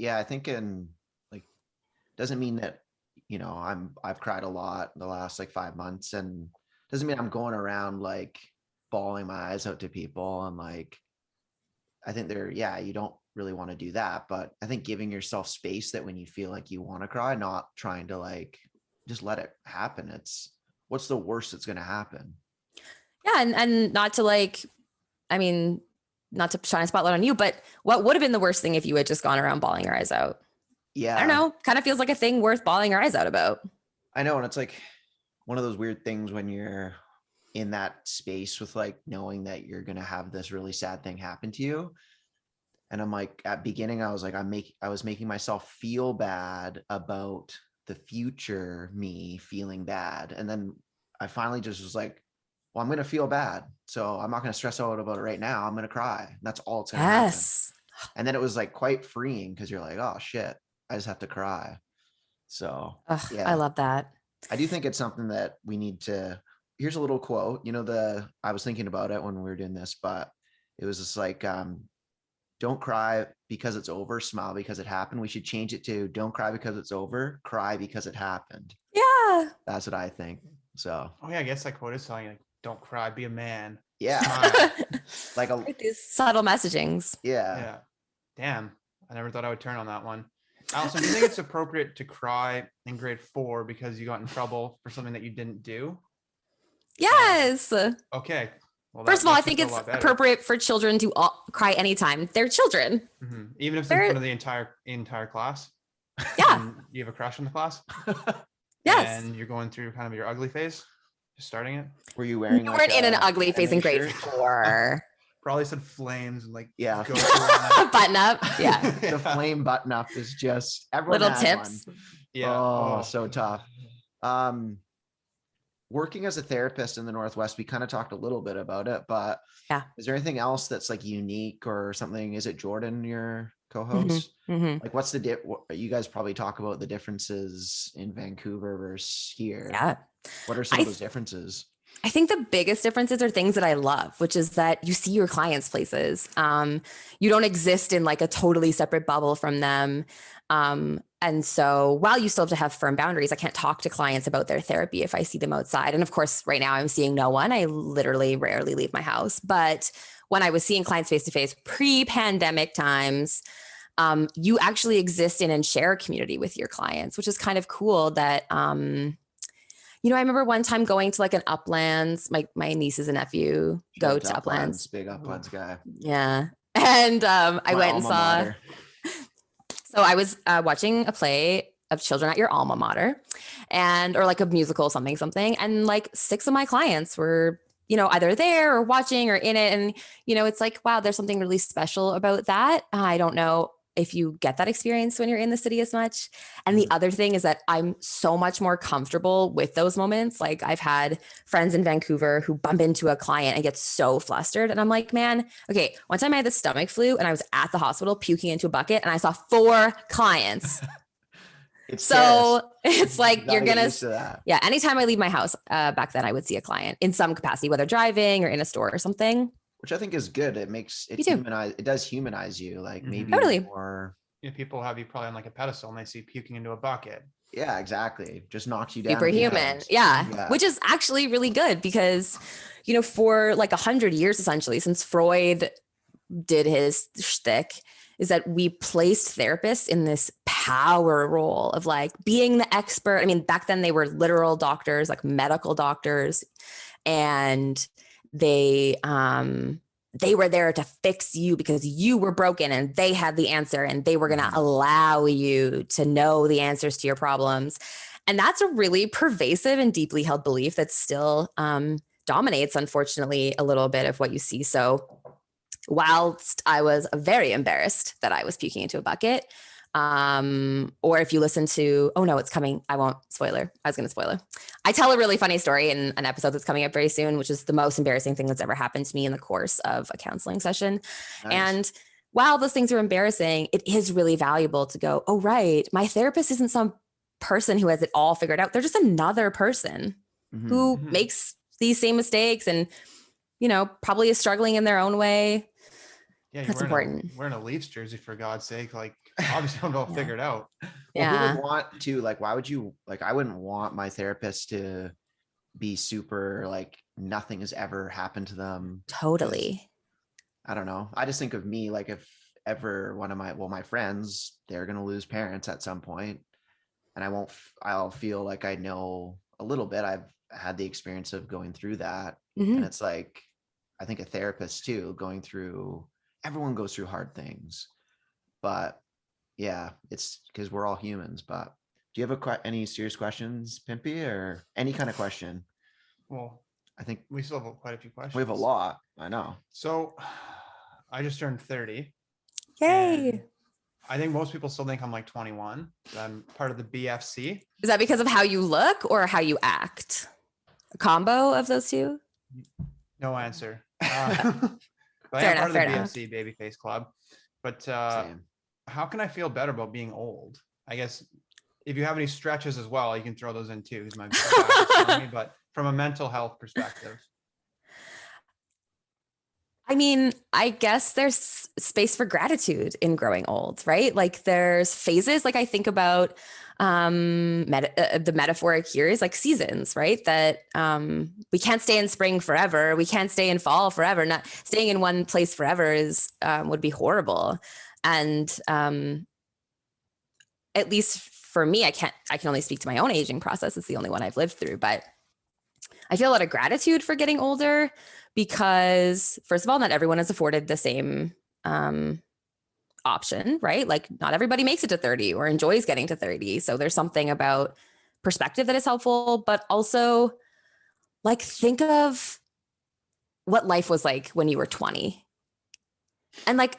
in like, doesn't mean that, you know, I've cried a lot in the last like 5 months, and doesn't mean I'm going around like bawling my eyes out to people. And like, I think you don't really want to do that, but I think giving yourself space that when you feel like you want to cry, not trying to like just let it happen. It's what's the worst that's going to happen. Yeah. And not to like, I mean, not to shine a spotlight on you, but what would have been the worst thing if you had just gone around bawling your eyes out? Yeah. I don't know. Kind of feels like a thing worth bawling your eyes out about. I know. And it's like one of those weird things when you're in that space with like knowing that you're going to have this really sad thing happen to you. And I'm like, at beginning, I was like, I was making myself feel bad about the future me feeling bad. And then I finally just was like, well, I'm going to feel bad. So I'm not going to stress out about it right now. I'm going to cry. And that's all it's going to happen. And then it was like quite freeing because you're like, oh shit, I just have to cry. So yeah, I love that. I do think it's something that we need to, here's a little quote, you know, I was thinking about it when we were doing this, but it was just like, don't cry because it's over, smile because it happened. We should change it to don't cry because it's over, cry because it happened. Yeah. That's what I think. So. Oh yeah, I guess that quote is telling you, like, don't cry, be a man. Yeah. Like these subtle messagings. Yeah. Yeah. Damn. I never thought I would turn on that one. Alison, do you think it's appropriate to cry in grade 4 because you got in trouble for something that you didn't do? Yes. Okay. Well, first of all, I think it's appropriate for children to cry anytime. They're children. Mm-hmm. Even if it's in front of the entire class. Yeah. You have a crush in the class. Yes. And you're going through kind of your ugly phase, just starting it. Were you wearing? You weren't in an ugly phase in grade 4. Probably said flames and like button up. Yeah. The flame button up is just everyone little tips. One. Yeah. Oh, so tough. Working as a therapist in the Northwest, we kind of talked a little bit about it, but is there anything else that's like unique or something? Is it Jordan, your co-host? Mm-hmm. Like what's you guys probably talk about the differences in Vancouver versus here. Yeah. What are some of those differences? I think the biggest differences are things that I love, which is that you see your clients' places. You don't exist in like a totally separate bubble from them. And so while you still have to have firm boundaries, I can't talk to clients about their therapy if I see them outside. And of course, right now I'm seeing no one. I literally rarely leave my house. But when I was seeing clients face-to-face pre-pandemic times, you actually exist in and share a community with your clients, which is kind of cool that, you know, I remember one time going to like an Uplands, my nieces and nephew go to Uplands. Big Uplands guy. Yeah. And I went and saw, so I was watching a play of Children at Your Alma Mater or like a musical, something. And like 6 of my clients were, you know, either there or watching or in it. And, you know, it's like, wow, there's something really special about that. I don't know if you get that experience when you're in the city as much. And the other thing is that I'm so much more comfortable with those moments. Like I've had friends in Vancouver who bump into a client and get so flustered. And I'm like, man, okay. One time I had the stomach flu and I was at the hospital puking into a bucket and I saw 4 clients. It's like, you're going to, yeah. Anytime I leave my house back then I would see a client in some capacity, whether driving or in a store or something. Which I think is good. It makes it it does humanize you. Like maybe more. Yeah, people have you probably on like a pedestal and they see puking into a bucket. Yeah, exactly. Just knocks you down. Superhuman. Yeah. Which is actually really good because, you know, for like 100 years, essentially, since Freud did his shtick, is that we placed therapists in this power role of like being the expert. I mean, back then they were literal doctors, like medical doctors, and they were there to fix you because you were broken and they had the answer and they were going to allow you to know the answers to your problems. And that's a really pervasive and deeply held belief that still dominates, unfortunately, a little bit of what you see. So whilst I was very embarrassed that I was puking into a bucket, or if you listen to, oh no, it's coming. I won't spoiler. I was going to spoiler. I tell a really funny story in an episode that's coming up very soon, which is the most embarrassing thing that's ever happened to me in the course of a counseling session. Nice. And while those things are embarrassing, it is really valuable to go, oh, right. My therapist isn't some person who has it all figured out. They're just another person who makes these same mistakes and, you know, probably is struggling in their own way. Yeah, that's important. Wearing a Leafs jersey, for God's sake. Like, obviously don't know figured out. Well, who would want to, like, why would you, like, I wouldn't want my therapist to be super, like, nothing has ever happened to them. Totally. I don't know. I just think of me, like, if ever one of my friends, they're going to lose parents at some point, and I'll feel like I know a little bit. I've had the experience of going through that. And it's like, I think a therapist too, everyone goes through hard things, but yeah, it's because we're all humans. But do you have any serious questions, Pimpy, or any kind of question? Well, I think we still have quite a few questions. we have a lot. I know. So I just turned 30. Yay. I think most people still think I'm like 21. I'm part of the BFC. Is that because of how you look or how you act? A combo of those two? No answer. But I'm part of the BFC Babyface Club. But how can I feel better about being old? I guess if you have any stretches as well, you can throw those in too. But from a mental health perspective. I mean, I guess there's space for gratitude in growing old, right? Like there's phases. Like I think about the metaphoric here is like seasons, right? That we can't stay in spring forever. We can't stay in fall forever. Not staying in one place forever would be horrible. And at least for me, I can only speak to my own aging process. It's the only one I've lived through, but I feel a lot of gratitude for getting older because first of all, not everyone is afforded the same option, right? Like not everybody makes it to 30 or enjoys getting to 30. So there's something about perspective that is helpful, but also like think of what life was like when you were 20. And like,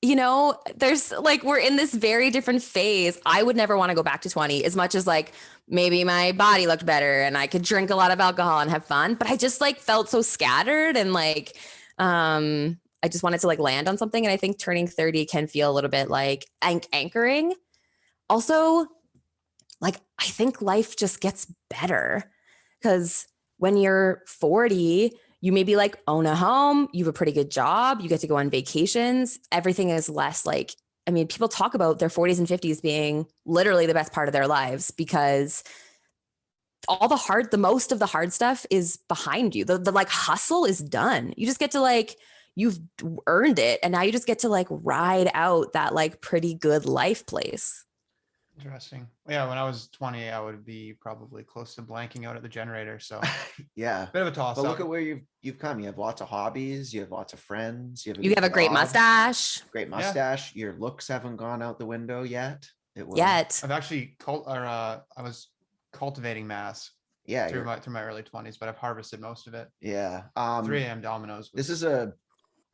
you know, there's like, we're in this very different phase. I would never want to go back to 20 as much as like maybe my body looked better and I could drink a lot of alcohol and have fun, but I just like felt so scattered and like, I just wanted to like land on something. And I think turning 30 can feel a little bit like anchoring. Also, like, I think life just gets better because when you're 40, you maybe like own a home, you have a pretty good job, you get to go on vacations. Everything is less like, I mean, people talk about their 40s and 50s being literally the best part of their lives because the most of the hard stuff is behind you. The like hustle is done. You just get to like, you've earned it. And now you just get to like ride out that like pretty good life place. Interesting. Yeah, when I was 20, I would be probably close to blanking out at the generator. So yeah, bit of a toss. But look at where you've come. You have lots of hobbies. You have lots of friends. You have a great mustache. Great mustache. Yeah. Your looks haven't gone out the window yet. I've actually I was cultivating mass. Yeah, through my early 20s, but I've harvested most of it. Yeah. 3 a.m. Dominoes. This is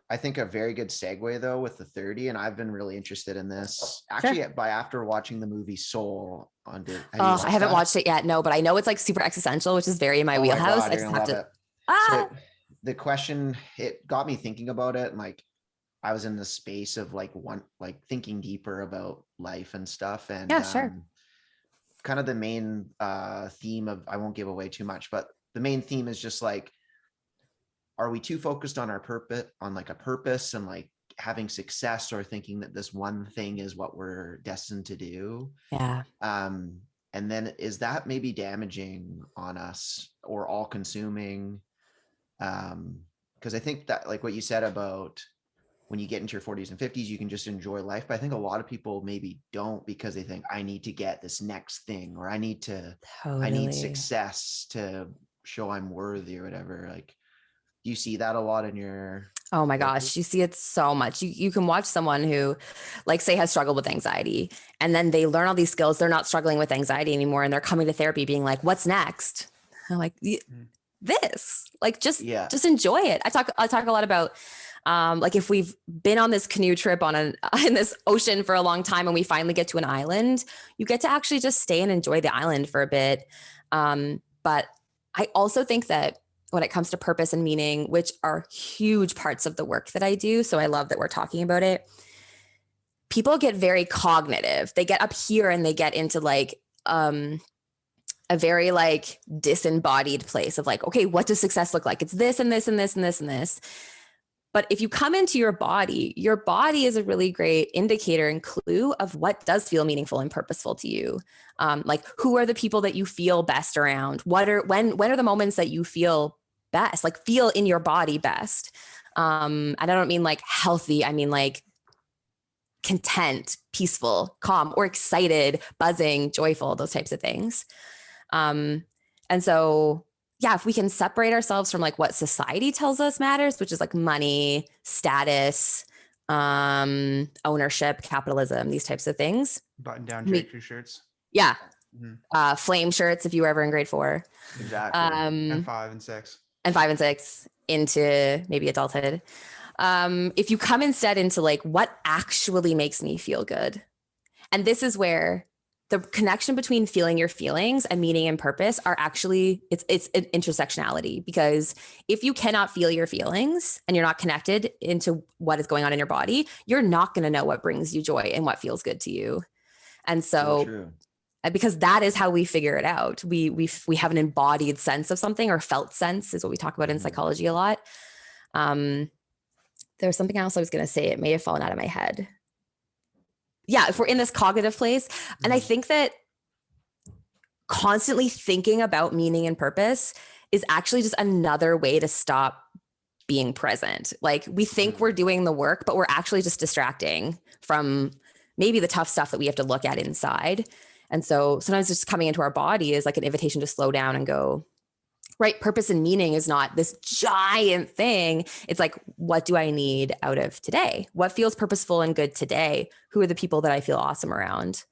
I think a very good segue though with the 30, and I've been really interested in this actually after watching the movie Soul on I haven't watched it yet, no, but I know it's like super existential, which is very in my wheelhouse. God, I just have to. So the question, it got me thinking about it, and like I was in the space of like thinking deeper about life and stuff, and kind of the main theme of, I won't give away too much, but the main theme is just like, are we too focused on our purpose, on like a purpose and like having success, or thinking that this one thing is what we're destined to do? Yeah. And then is that maybe damaging on us or all consuming? Because I think that like what you said about when you get into your 40s and 50s, you can just enjoy life. But I think a lot of people maybe don't, because they think I need to get this next thing, or I need Totally. success to show I'm worthy or whatever. Like, do you see that a lot in your Oh my work? gosh, you see it so much. You can watch someone who, like, say, has struggled with anxiety, and then they learn all these skills. They're not struggling with anxiety anymore, and they're coming to therapy being like, what's next? I'm like, this, like, just Yeah. enjoy it. I talk a lot about like, if we've been on this canoe trip in this ocean for a long time and we finally get to an island, you get to actually just stay and enjoy the island for a bit. But I also think that when it comes to purpose and meaning, which are huge parts of the work that I do, so I love that we're talking about it, people get very cognitive. They get up here and they get into like a very like disembodied place of like, okay, what does success look like? It's this and this and this and this and this. But if you come into your body is a really great indicator and clue of what does feel meaningful and purposeful to you. Like, who are the people that you feel best around? When are the moments that you feel best, like feel in your body best? And I don't mean like healthy. I mean like content, peaceful, calm, or excited, buzzing, joyful, those types of things. And so, yeah, if we can separate ourselves from like what society tells us matters, which is like money, status, ownership, capitalism, these types of things. Button down J.Crew shirts. Yeah. Mm-hmm. Flame shirts if you were ever in grade 4. Exactly. And 5 and 6. And 5 and 6 into maybe adulthood. If you come instead into like, what actually makes me feel good? And this is where the connection between feeling your feelings and meaning and purpose are actually, it's an intersectionality, because if you cannot feel your feelings and you're not connected into what is going on in your body, you're not going to know what brings you joy and what feels good to you. And so because that is how we figure it out. We have an embodied sense of something, or felt sense is what we talk about in psychology a lot. There was something else I was going to say. It may have fallen out of my head. Yeah, if we're in this cognitive place. And I think that constantly thinking about meaning and purpose is actually just another way to stop being present. Like, we think we're doing the work, but we're actually just distracting from maybe the tough stuff that we have to look at inside. And so sometimes just coming into our body is like an invitation to slow down and go, right? Purpose and meaning is not this giant thing. It's like, what do I need out of today? What feels purposeful and good today? Who are the people that I feel awesome around?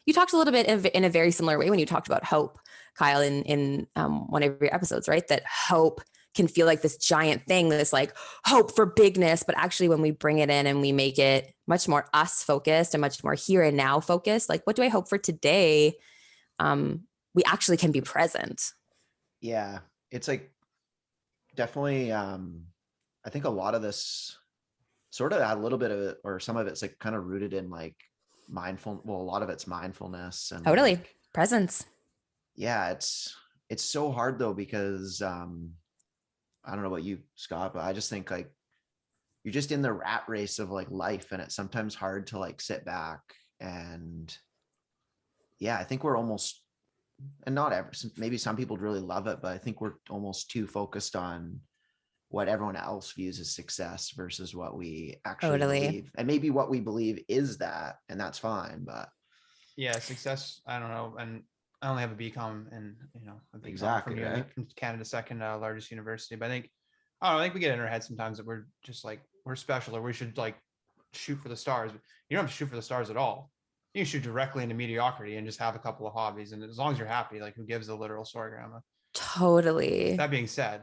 You talked a little bit in a very similar way when you talked about hope, Kyle, in one of your episodes, right? That hope can feel like this giant thing, this like hope for bigness. But actually, when we bring it in and we make it much more us focused and much more here and now focused, like, what do I hope for today? We actually can be present. Yeah. It's like, definitely, I think a lot of this sort of a little bit of it, or some of it's like kind of rooted in like a lot of it's mindfulness and totally like, presence. Yeah. It's so hard though, because, I don't know about you, Scott, but I just think like you're just in the rat race of like life, and it's sometimes hard to like sit back and, yeah, I think we're almost, and not ever, maybe some people really love it, but I think we're almost too focused on what everyone else views as success versus what we actually believe. And maybe what we believe is that, and that's fine, but yeah, success, I don't know. And I only have a BCom, and a BCom exactly, right? from Canada's second largest university. But I don't know, I think we get in our head sometimes that we're just like, we're special, or we should like shoot for the stars. You don't have to shoot for the stars at all. You can shoot directly into mediocrity and just have a couple of hobbies. And as long as you're happy, like, who gives the literal story, grandma? Totally. That being said,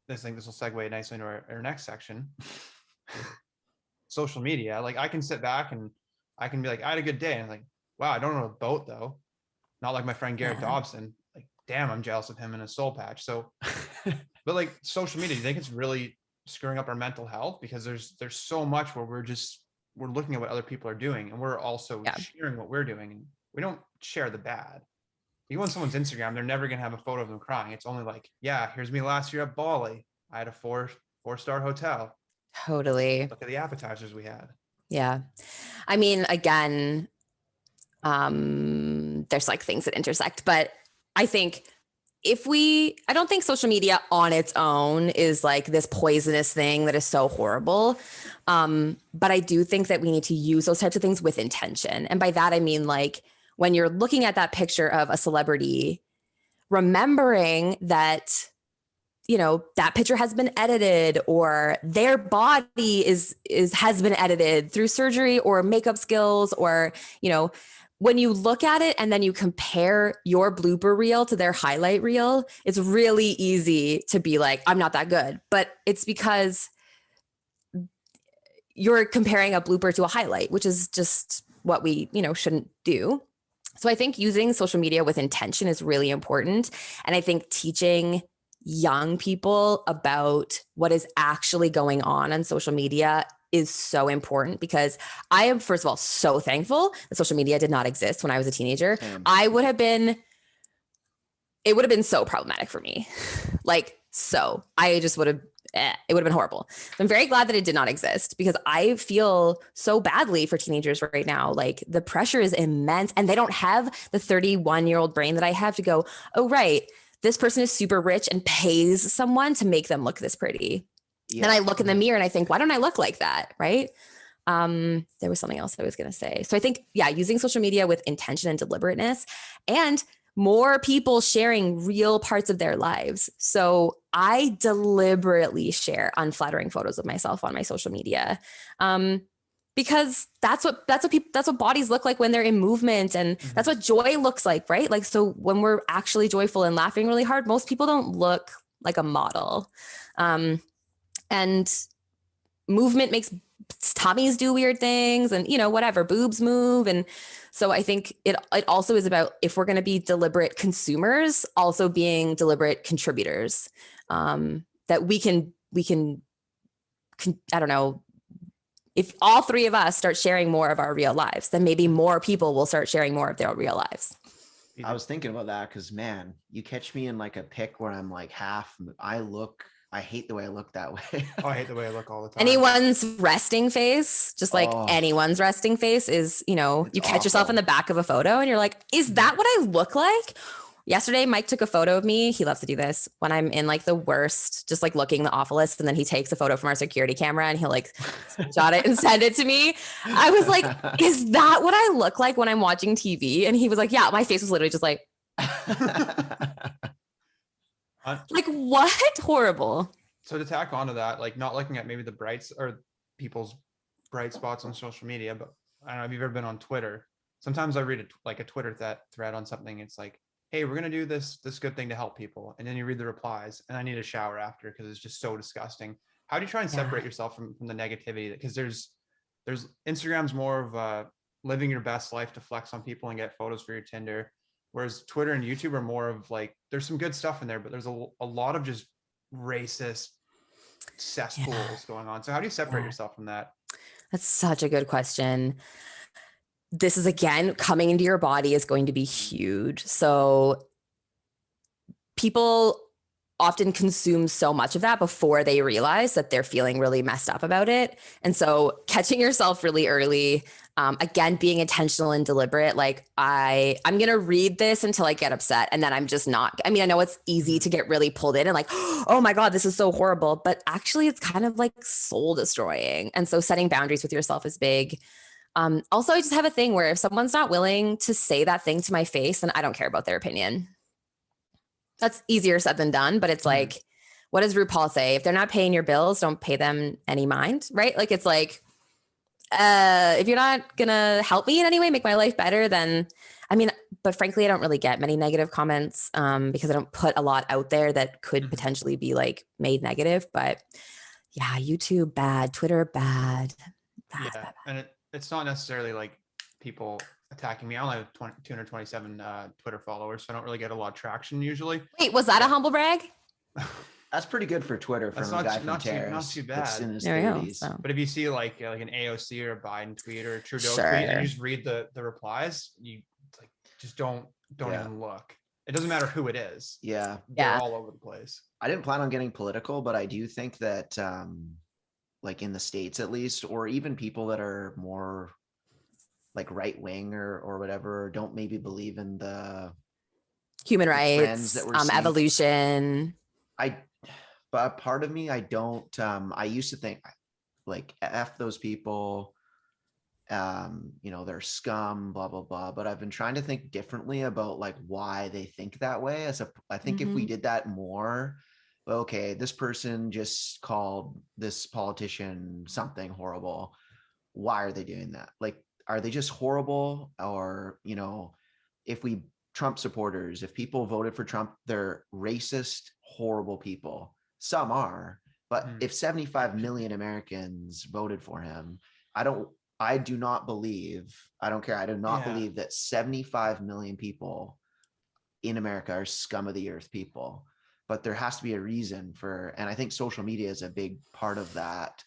this will segue nicely into our next section. Social media. Like, I can sit back and I can be like, I had a good day. And I'm like, wow, I don't know a boat though. Not like my friend Garrett Dobson. Like, damn, I'm jealous of him in a soul patch. So, but like, social media, do you think it's really screwing up our mental health? Because there's so much where we're looking at what other people are doing, and we're also sharing what we're doing, and we don't share the bad. You go on someone's Instagram, they're never going to have a photo of them crying. It's only like, yeah, here's me last year at Bali. I had a four-star hotel. Totally. Look at the appetizers we had. Yeah. I mean, again, there's like things that intersect, but I think I don't think social media on its own is like this poisonous thing that is so horrible. But I do think that we need to use those types of things with intention. And by that, I mean, like, when you're looking at that picture of a celebrity, remembering that, that picture has been edited, or their body has been edited through surgery or makeup skills, or, when you look at it and then you compare your blooper reel to their highlight reel, it's really easy to be like, I'm not that good. But it's because you're comparing a blooper to a highlight, which is just what we, shouldn't do. So I think using social media with intention is really important. And I think teaching young people about what is actually going on social media is so important, because I am, first of all, so thankful that social media did not exist when I was a teenager. It would have been so problematic for me. I just would have, it would have been horrible. I'm very glad that it did not exist, because I feel so badly for teenagers right now. Like, the pressure is immense, and they don't have the 31-year-old brain that I have to go, oh, right, this person is super rich and pays someone to make them look this pretty. Yeah. Then I look in the mirror and I think, why don't I look like that? Right. There was something else I was going to say. So I think, using social media with intention and deliberateness, and more people sharing real parts of their lives. So I deliberately share unflattering photos of myself on my social media, because that's what bodies look like when they're in movement, and that's what joy looks like, right? Like, so when we're actually joyful and laughing really hard, most people don't look like a model. And movement makes tummies do weird things, and whatever, boobs move. And so I think it also is about, if we're going to be deliberate consumers, also being deliberate contributors, that we can I don't know, if all three of us start sharing more of our real lives, then maybe more people will start sharing more of their real lives. I was thinking about that, because, man, you catch me in like a pic where I'm like I hate the way I look that way. Oh, I hate the way I look all the time. Anyone's resting face, just like anyone's resting face is, you catch awful. Yourself in the back of a photo and you're like, is that what I look like? Yesterday, Mike took a photo of me. He loves to do this when I'm in like the worst, just like looking the awfulest. And then he takes a photo from our security camera and he'll like shot it and send it to me. I was like, is that what I look like when I'm watching TV? And he was like, yeah, my face was literally just like, like, what? Horrible. So to tack onto that, like, not looking at maybe the brights or people's bright spots on social media, but I don't know if you've ever been on Twitter. Sometimes I read a Twitter thread on something. It's like, hey, we're going to do this good thing to help people. And then you read the replies, and I need a shower after because it's just so disgusting. How do you try and separate yourself from the negativity? Because there's Instagram's more of living your best life to flex on people and get photos for your Tinder. Whereas Twitter and YouTube are more of like, there's some good stuff in there, but there's a lot of just racist cesspools going on. So how do you separate yourself from that? That's such a good question. This is, again, coming into your body is going to be huge. So people often consume so much of that before they realize that they're feeling really messed up about it. And so catching yourself really early, again, being intentional and deliberate, like I'm going to read this until I get upset. And then I'm just not, I know it's easy to get really pulled in and like, oh my God, this is so horrible. But actually it's kind of like soul destroying. And so setting boundaries with yourself is big. Also, I just have a thing where if someone's not willing to say that thing to my face, then I don't care about their opinion. That's easier said than done, but it's like, what does RuPaul say? If they're not paying your bills, don't pay them any mind, right? Like, it's like, if you're not gonna help me in any way, make my life better, then, but frankly, I don't really get many negative comments because I don't put a lot out there that could potentially be like made negative. But yeah, YouTube bad, Twitter bad. Bad. And it's not necessarily like people attacking me. I only have 227 Twitter followers, so I don't really get a lot of traction usually. Wait, was that a humble brag? That's pretty good for Twitter from a guy from Terrace. Not too bad. In his there 30s. we go, so. But if you see like an AOC or a Biden tweet or a Trudeau tweet, and you just read the replies, you like just don't even look. It doesn't matter who it is. Yeah, they're all over the place. I didn't plan on getting political, but I do think that like in the States at least, or even people that are more like right wing or whatever, don't maybe believe in the Human trends rights, that we're seeing. evolution. But part of me, I don't, I used to think like F those people, they're scum, blah, blah, blah. But I've been trying to think differently about like why they think that way. I think if we did that more, okay, this person just called this politician something horrible. Why are they doing that? Like, are they just horrible? Or, if Trump supporters, if people voted for Trump, they're racist, horrible people. Some are, but if 75 million Americans voted for him, I do not believe that 75 million people in America are scum of the earth people. But there has to be a reason and I think social media is a big part of that,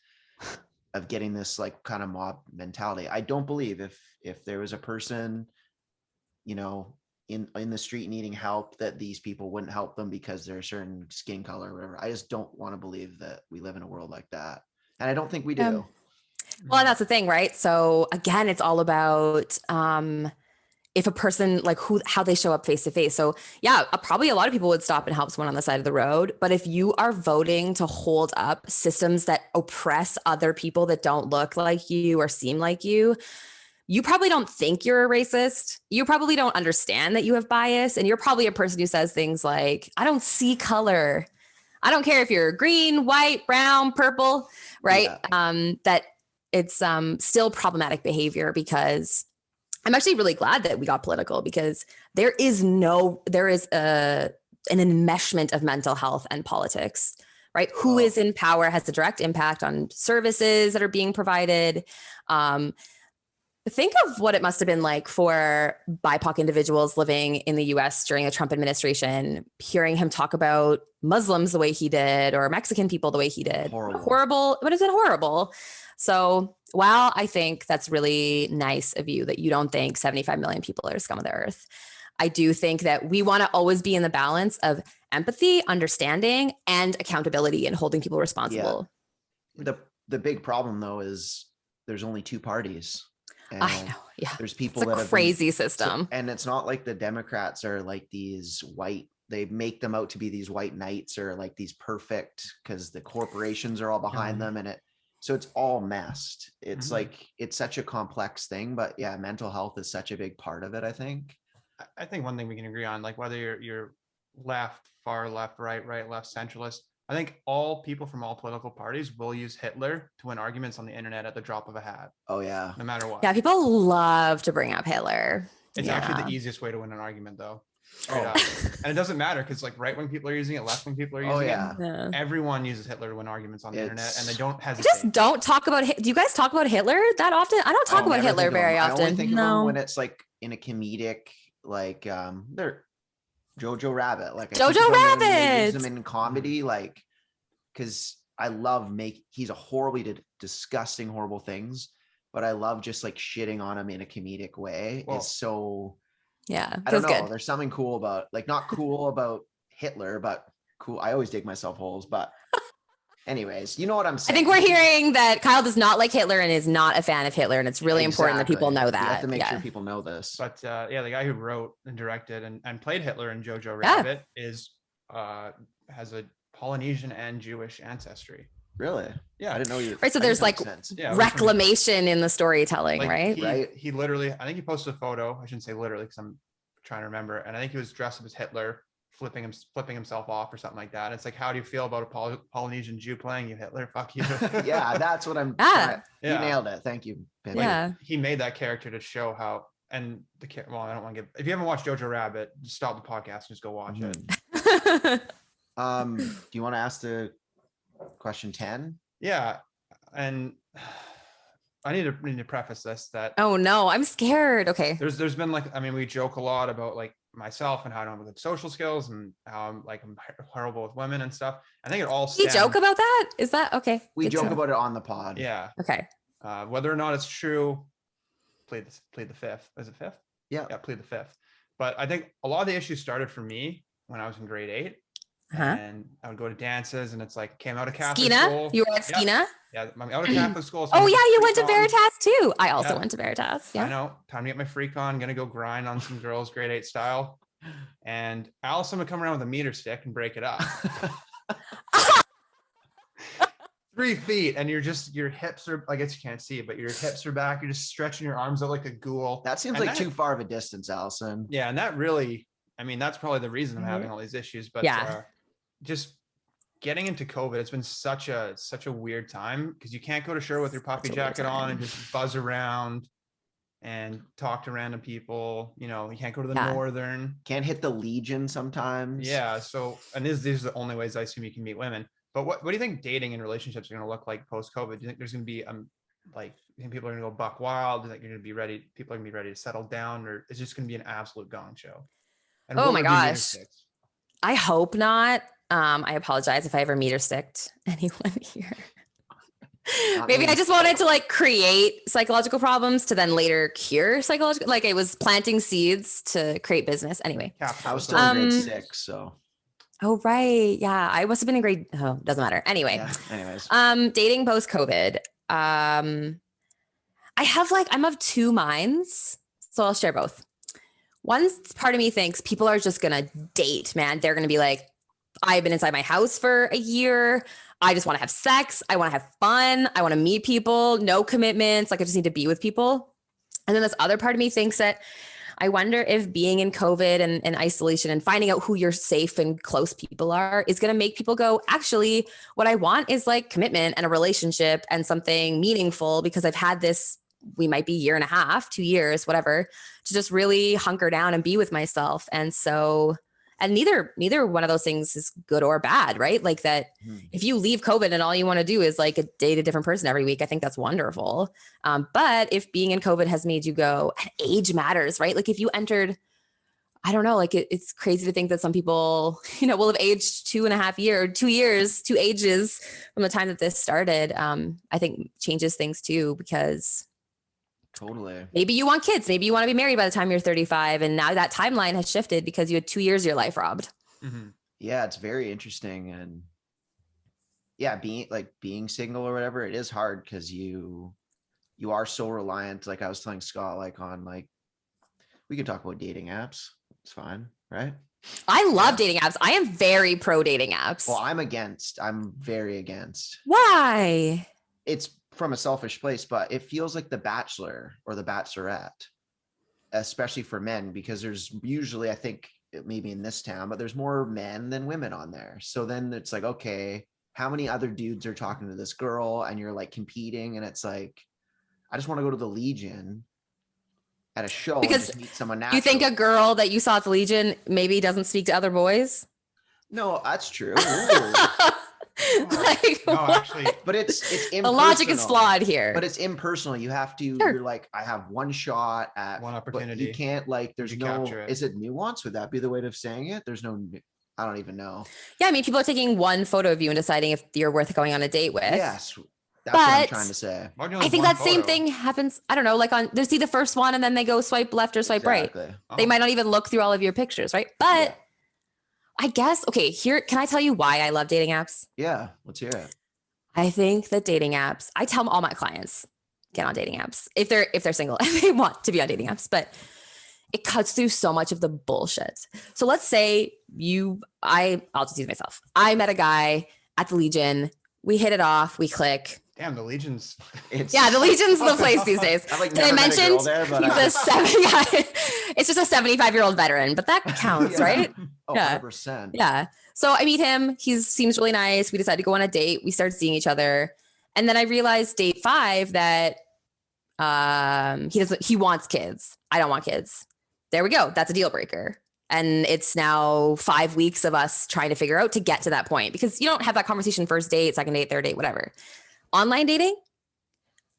of getting this like kind of mob mentality. I don't believe if there was a person, in the street needing help, that these people wouldn't help them because they're a certain skin color or whatever. I just don't want to believe that we live in a world like that. And I don't think we do. Well, that's the thing, right? So again, it's all about if a person, like how they show up face to face. So yeah, probably a lot of people would stop and help someone on the side of the road. But if you are voting to hold up systems that oppress other people that don't look like you or seem like you probably don't think you're a racist. You probably don't understand that you have bias. And you're probably a person who says things like, I don't see color. I don't care if you're green, white, brown, purple, right? Yeah. That it's still problematic behavior, because I'm actually really glad that we got political, because there is an enmeshment of mental health and politics, right? Who is in power has a direct impact on services that are being provided. Think of what it must have been like for BIPOC individuals living in the US during the Trump administration, hearing him talk about Muslims the way he did, or Mexican people the way he did. Horrible. But is it horrible? So while I think that's really nice of you that you don't think 75 million people are scum of the earth, I do think that we want to always be in the balance of empathy, understanding, and accountability, and holding people responsible. Yeah. The big problem though is there's only two parties. And I know. Yeah. There's people it's a that crazy system. And it's not like the Democrats are like these white, they make them out to be these white knights or like these perfect, because the corporations are all behind them, and so it's all messed. It's like, it's such a complex thing, but yeah, mental health is such a big part of it, I think. I think one thing we can agree on, like whether you're left, far left, right, left, centralist, I think all people from all political parties will use Hitler to win arguments on the internet at the drop of a hat. Oh yeah. No matter what. Yeah, people love to bring up Hitler. It's actually the easiest way to win an argument though. And it doesn't matter, because like right-wing people are using it, left-wing people are using it. Everyone uses Hitler to win arguments on the internet, and they don't hesitate. Just don't talk about do you guys talk about Hitler that often? I don't talk about Hitler very often. I only think of him when it's like in a comedic, like they're Jojo Rabbit, like Jojo Rabbit. Use him in comedy, like, because I love he's a horribly disgusting, horrible things, but I love just like shitting on him in a comedic way. It's so. Yeah, I don't know. Good. There's something cool about, like, not cool about Hitler, but cool. I always dig myself holes, but anyways, you know what I'm saying. I think we're hearing that Kyle does not like Hitler and is not a fan of Hitler, and it's really important that people know that. You have to make sure people know this. But the guy who wrote and directed and played Hitler in Jojo Rabbit has a Polynesian and Jewish ancestry. Really? Yeah, I didn't know you. Right, so there's like reclamation in the storytelling, like right? He literally, I think he posted a photo. I shouldn't say literally because I'm trying to remember. And I think he was dressed up as Hitler, flipping himself off or something like that. It's like, how do you feel about a Polynesian Jew playing you, Hitler? Fuck you. Yeah, that's what I'm. You nailed it. Thank you, Ben. Yeah, he made that character to show how. And I don't want to give. If you haven't watched Jojo Rabbit, just stop the podcast and just go watch it. Do you want to ask the question 10? Yeah, and I need to preface this that. Oh no, I'm scared. Okay. There's been like, I mean, we joke a lot about like myself and how I don't have good social skills and how I'm horrible with women and stuff. I think it all. We joke about that. Is that okay? We joke about it on the pod. Yeah. Okay. Whether or not it's true, plead the fifth. Is it fifth? Yeah. Yeah, plead the fifth. But I think a lot of the issues started for me when I was in grade 8. And I would go to dances, and it's like, came out of Catholic school. You were at Skeena? Yeah, I'm out of Catholic school. So you went to Veritas too. I also went to Veritas. Yeah. I know. Time to get my freak on. Gonna go grind on some girls, grade 8 style. and Allison would come around with a meter stick and break it up. 3 feet, and your hips are, I guess you can't see it, but your hips are back. You're just stretching your arms out like a ghoul. That seems like too far of a distance, Allison. Yeah, and that really, I mean, that's probably the reason I'm having all these issues. But just getting into COVID, it's been such a weird time because you can't go to Sure with your puffy jacket on and just buzz around and talk to random people. You know, you can't go to the Northern. Can't hit the Legion sometimes. Yeah. So, and these are the only ways I assume you can meet women. But what do you think dating and relationships are going to look like post-COVID? Do you think there's going to be like, you think people are going to go buck wild? Do you think you're going to be ready? People are going to be ready to settle down, or is it just going to be an absolute gong show? And oh my gosh, I hope not. I apologize if I ever meter sticked anyone here. Maybe I just wanted to like create psychological problems to then later cure psychological. Like it was planting seeds to create business. Anyway, I was still in grade 6, so. Oh, right. Yeah. I must have been in grade. Oh, doesn't matter. Anyway. Yeah, anyways. Dating post-COVID. I'm of two minds. So I'll share both. One part of me thinks people are just going to date, man. They're going to be like, I've been inside my house for a year. I just want to have sex. I want to have fun. I want to meet people. No commitments. Like I just need to be with people. And then this other part of me thinks that I wonder if being in COVID and isolation and finding out who your safe and close people are is going to make people go, actually, what I want is like commitment and a relationship and something meaningful, because I've had this, we might be 1.5 years, 2 years, whatever, to just really hunker down and be with myself. And so, and neither one of those things is good or bad, right? Like that if you leave COVID and all you want to do is like date a different person every week, I think that's wonderful. But if being in COVID has made you go, and age matters, right? Like if you entered, I don't know, like it's crazy to think that some people, will have aged 2.5 years, 2 years, 2 ages from the time that this started. I think changes things too, because totally. Maybe you want kids. Maybe you want to be married by the time you're 35. And now that timeline has shifted because you had 2 years of your life robbed. Mm-hmm. Yeah, it's very interesting. And yeah, being single or whatever, it is hard because you are so reliant. Like I was telling Scott, like on like, we can talk about dating apps. It's fine, right? I love dating apps. I am very pro dating apps. Well, I'm very against. Why? It's from a selfish place, but it feels like The Bachelor or The Bachelorette, especially for men, because there's usually, I think maybe in this town, but there's more men than women on there. So then it's like, okay, how many other dudes are talking to this girl? And you're like competing. And it's like, I just want to go to the Legion at a show because and just meet someone naturally. You think a girl that you saw at the Legion maybe doesn't speak to other boys? No, that's true. Like, no, actually, but it's impersonal. The logic is flawed here. But it's impersonal. You have to. You're like, I have one shot at one opportunity. You can't like. There's no. Is it nuance? Would that be the way of saying it? There's no. I don't even know. Yeah, I mean, people are taking one photo of you and deciding if you're worth going on a date with. Yes, that's what I'm trying to say. I think that same thing happens. I don't know, like they see the first one and then they go swipe left or swipe right. They might not even look through all of your pictures, right? But. Yeah. I guess, okay, can I tell you why I love dating apps? Yeah, let's hear it. I think that dating apps, I tell all my clients, get on dating apps if they're single and they want to be on dating apps, but it cuts through so much of the bullshit. So let's say I'll just use myself. I met a guy at the Legion. We hit it off. We click. Damn, the Legion's. The Legion's the place these days. Did I mention he's it's just a 75-year-old veteran, but that counts, right? Oh, yeah. 100%. Yeah. So I meet him. He seems really nice. We decided to go on a date. We started seeing each other. And then I realized date 5 that he wants kids. I don't want kids. There we go. That's a deal breaker. And it's now 5 weeks of us trying to figure out to get to that point, because you don't have that conversation first date, second date, third date, whatever. Online dating,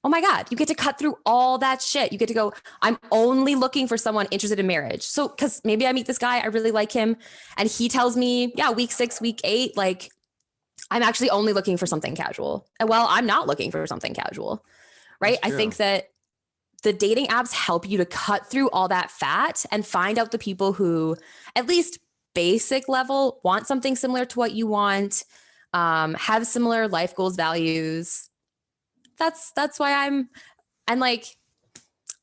oh my God, you get to cut through all that shit. You get to go, I'm only looking for someone interested in marriage. So, because maybe I meet this guy, I really like him, and he tells me, yeah, week 6, week 8, like I'm actually only looking for something casual. And well, I'm not looking for something casual, right? I think that the dating apps help you to cut through all that fat and find out the people who, at least basic level, want something similar to what you want, have similar life goals, values. That's why and like,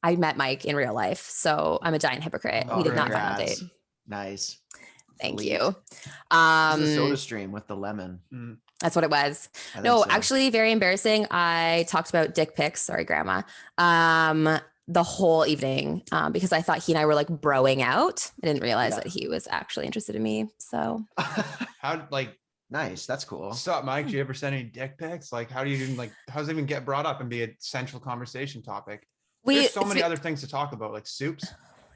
I met Mike in real life, so I'm a giant hypocrite. We did not find on a date. Nice. Thank Elite. you. This is a soda stream with the lemon. That's what it was. I think No, so. actually very embarrassing. I talked about dick pics. Sorry, grandma. The whole evening because I thought he and I were like broing out. I didn't realize that he was actually interested in me. So How like nice. That's cool. what's up, Mike? Do you ever send any dick pics? Like, how do you even like? How does it even get brought up and be a central conversation topic? There's so many other things to talk about, like soups.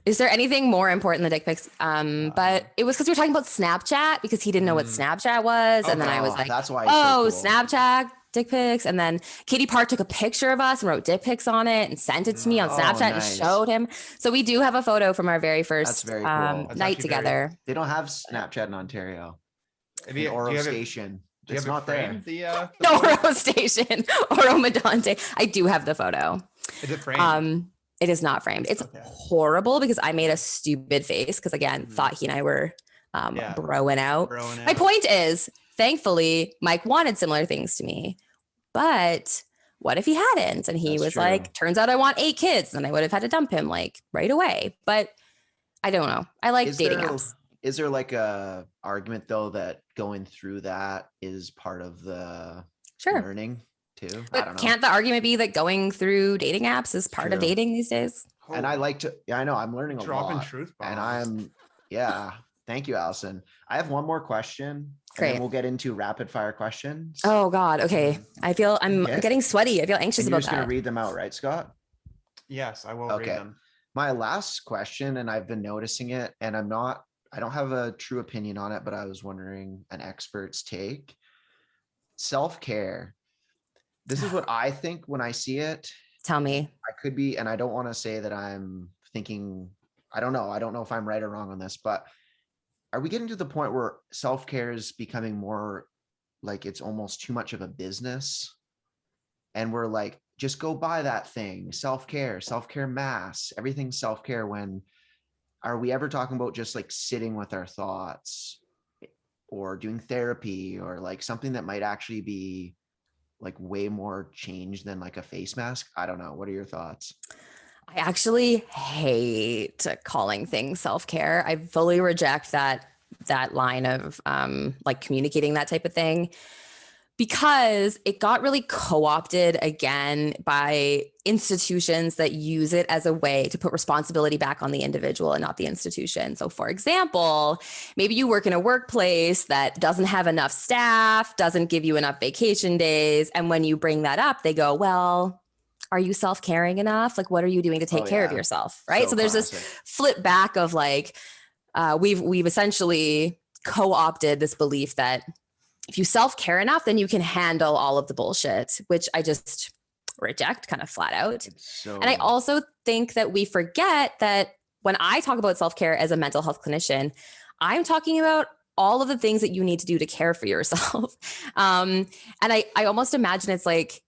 Is there anything more important than dick pics? But it was because we were talking about Snapchat because he didn't know what Snapchat was, and then I was like, that's why. Oh, so cool. Snapchat. Dick pics. And then Katie Park took a picture of us and wrote dick pics on it and sent it to me on Snapchat and showed him. So we do have a photo from our very first very cool. night together. They don't have Snapchat in Ontario. The Oro Station. It's not there. The Oro Station. Oro Medante. I do have the photo. Is it framed? It is not framed. It's horrible because I made a stupid face because again, thought he and I were broing out. My point is, thankfully, Mike wanted similar things to me, but what if he hadn't? And he was like, turns out I want 8 kids. And I would have had to dump him like right away. But I don't know. I like dating apps. Is there like a argument though that going through that is part of the learning too? But I don't know. Can't the argument be that going through dating apps is part of dating these days? And I like to, I know I'm learning a lot. Truth bombs. And thank you, Alison. I have one more question. Great. And then we'll get into rapid fire questions. Oh God. Okay. I feel I'm getting sweaty. I feel anxious about that. You're just going to read them out, right, Scott? Yes, I will read them. My last question, and I've been noticing it, and I don't have a true opinion on it, but I was wondering an expert's take. Self-care. This is what I think when I see it. Tell me. I could be, and I don't want to say that I'm thinking, I don't know if I'm right or wrong on this, but are we getting to the point where self-care is becoming more like it's almost too much of a business? And we're like, just go buy that thing, self-care mass, everything self-care. When are we ever talking about just like sitting with our thoughts or doing therapy or like something that might actually be like way more change than like a face mask? I don't know. What are your thoughts? I actually hate calling things self-care. I fully reject that line of like communicating that type of thing because it got really co-opted again by institutions that use it as a way to put responsibility back on the individual and not the institution. So for example, maybe you work in a workplace that doesn't have enough staff, doesn't give you enough vacation days. And when you bring that up, they go, well, are you self-caring enough? Like, what are you doing to take care of yourself? Right. So there's this flip back of like, we've essentially co-opted this belief that if you self-care enough, then you can handle all of the bullshit, which I just reject kind of flat out. And I also think that we forget that when I talk about self-care as a mental health clinician, I'm talking about all of the things that you need to do to care for yourself. And I almost imagine it's like,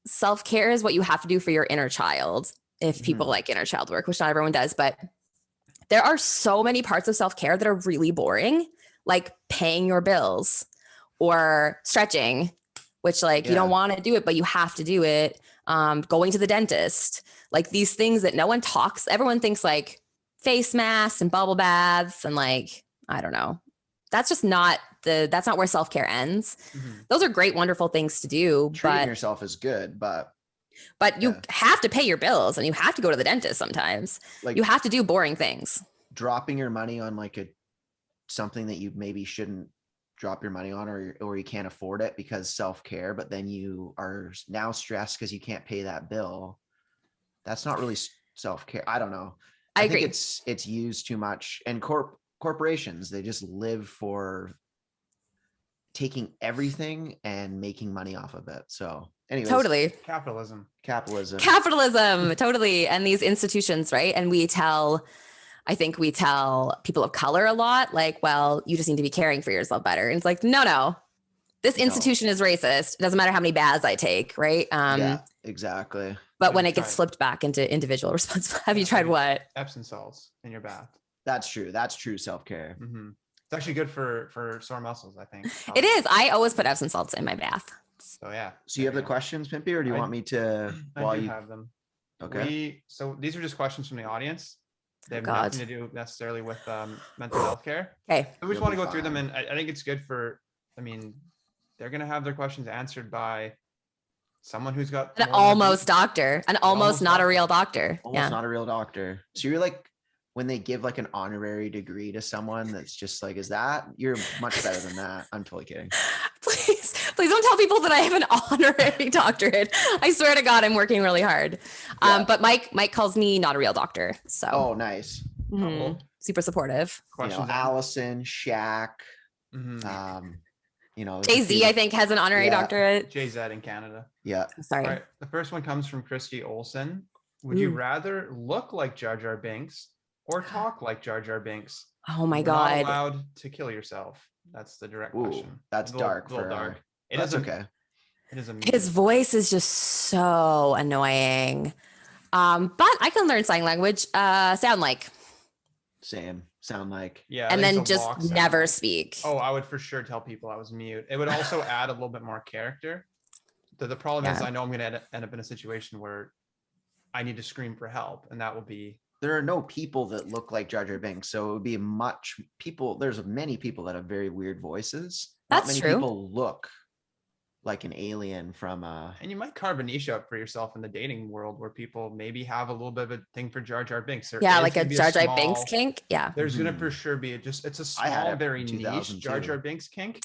self-care is what you have to do for your inner child. If people like inner child work, which not everyone does, but there are so many parts of self-care that are really boring, like paying your bills or stretching, which like you don't want to do it, but you have to do it. Going to the dentist, like these things that no one talks. Everyone thinks like face masks and bubble baths and like, I don't know. That's just not that's not where self-care ends. Those are great, wonderful things to do. Treating yourself is good, but you have to pay your bills and you have to go to the dentist sometimes. Like you have to do boring things. Dropping your money on like something that you maybe shouldn't drop your money on, or you can't afford it because self-care, but then you are now stressed because you can't pay that bill. That's not really self-care. I don't know. I agree. Think it's used too much. And corporations, they just live for taking everything and making money off of it. So anyways, totally. Capitalism. Totally. And these institutions, right? And I think we tell people of color a lot, like, well, you just need to be caring for yourself better. And it's like, no, this institution is racist. It doesn't matter how many baths I take. Right. Yeah, exactly. But when it gets flipped back into individual responsibility, have you tried what? Epsom salts in your bath. That's true. Self-care. It's actually good for sore muscles, I think. It is. I always put Epsom salts in my bath. So yeah. So you have the questions, Pimpy, or do you want me to? I do have them. Okay. So these are just questions from the audience. They have God. nothing to do necessarily with mental health care. Okay. So we just You'll want to be go through them, fine. and I think it's good for. I mean, they're gonna have their questions answered by someone who's got An more than a almost doctor, an almost not a real doctor. Almost Yeah. not a real doctor. So you're like, when they give like an honorary degree to someone that's just like, is that, you're much better than that. I'm totally kidding. Please don't tell people that I have an honorary doctorate. I swear to God, I'm working really hard. Yeah. But Mike calls me not a real doctor. So Oh, nice. mhm, super supportive. questions. Allison, Shaq, Mm-hmm. there's a Jay-Z, few- I think, has an honorary Yeah. doctorate. JZ in Canada. Yeah. Sorry. All right. The first one comes from Christy Olson. Would you rather look like Jar Jar Binks or talk like Jar Jar Binks? Oh my You're not God. allowed to kill yourself. That's the direct question. That's dark. Little dark. It That's is okay. It is a His voice is just so annoying. But I can learn sign language. Sound like. Same. Sound like. Yeah. And I think then it's a just lock sound never like. speak. Oh, I would for sure tell people I was mute. It would also add a little bit more character. The problem is Yeah. I know I'm going to end up in a situation where I need to scream for help, and that will be. There are no people that look like Jar Jar Binks, so it would be there's many people that have very weird voices. Not That's many true. people look like an alien from And you might carve a niche up for yourself in the dating world where people maybe have a little bit of a thing for Jar Jar Binks. Yeah, like a Jar Jar Binks kink. Yeah. There's gonna for sure be it's a I had small, it very in niche Jar 2002. Jar Binks kink,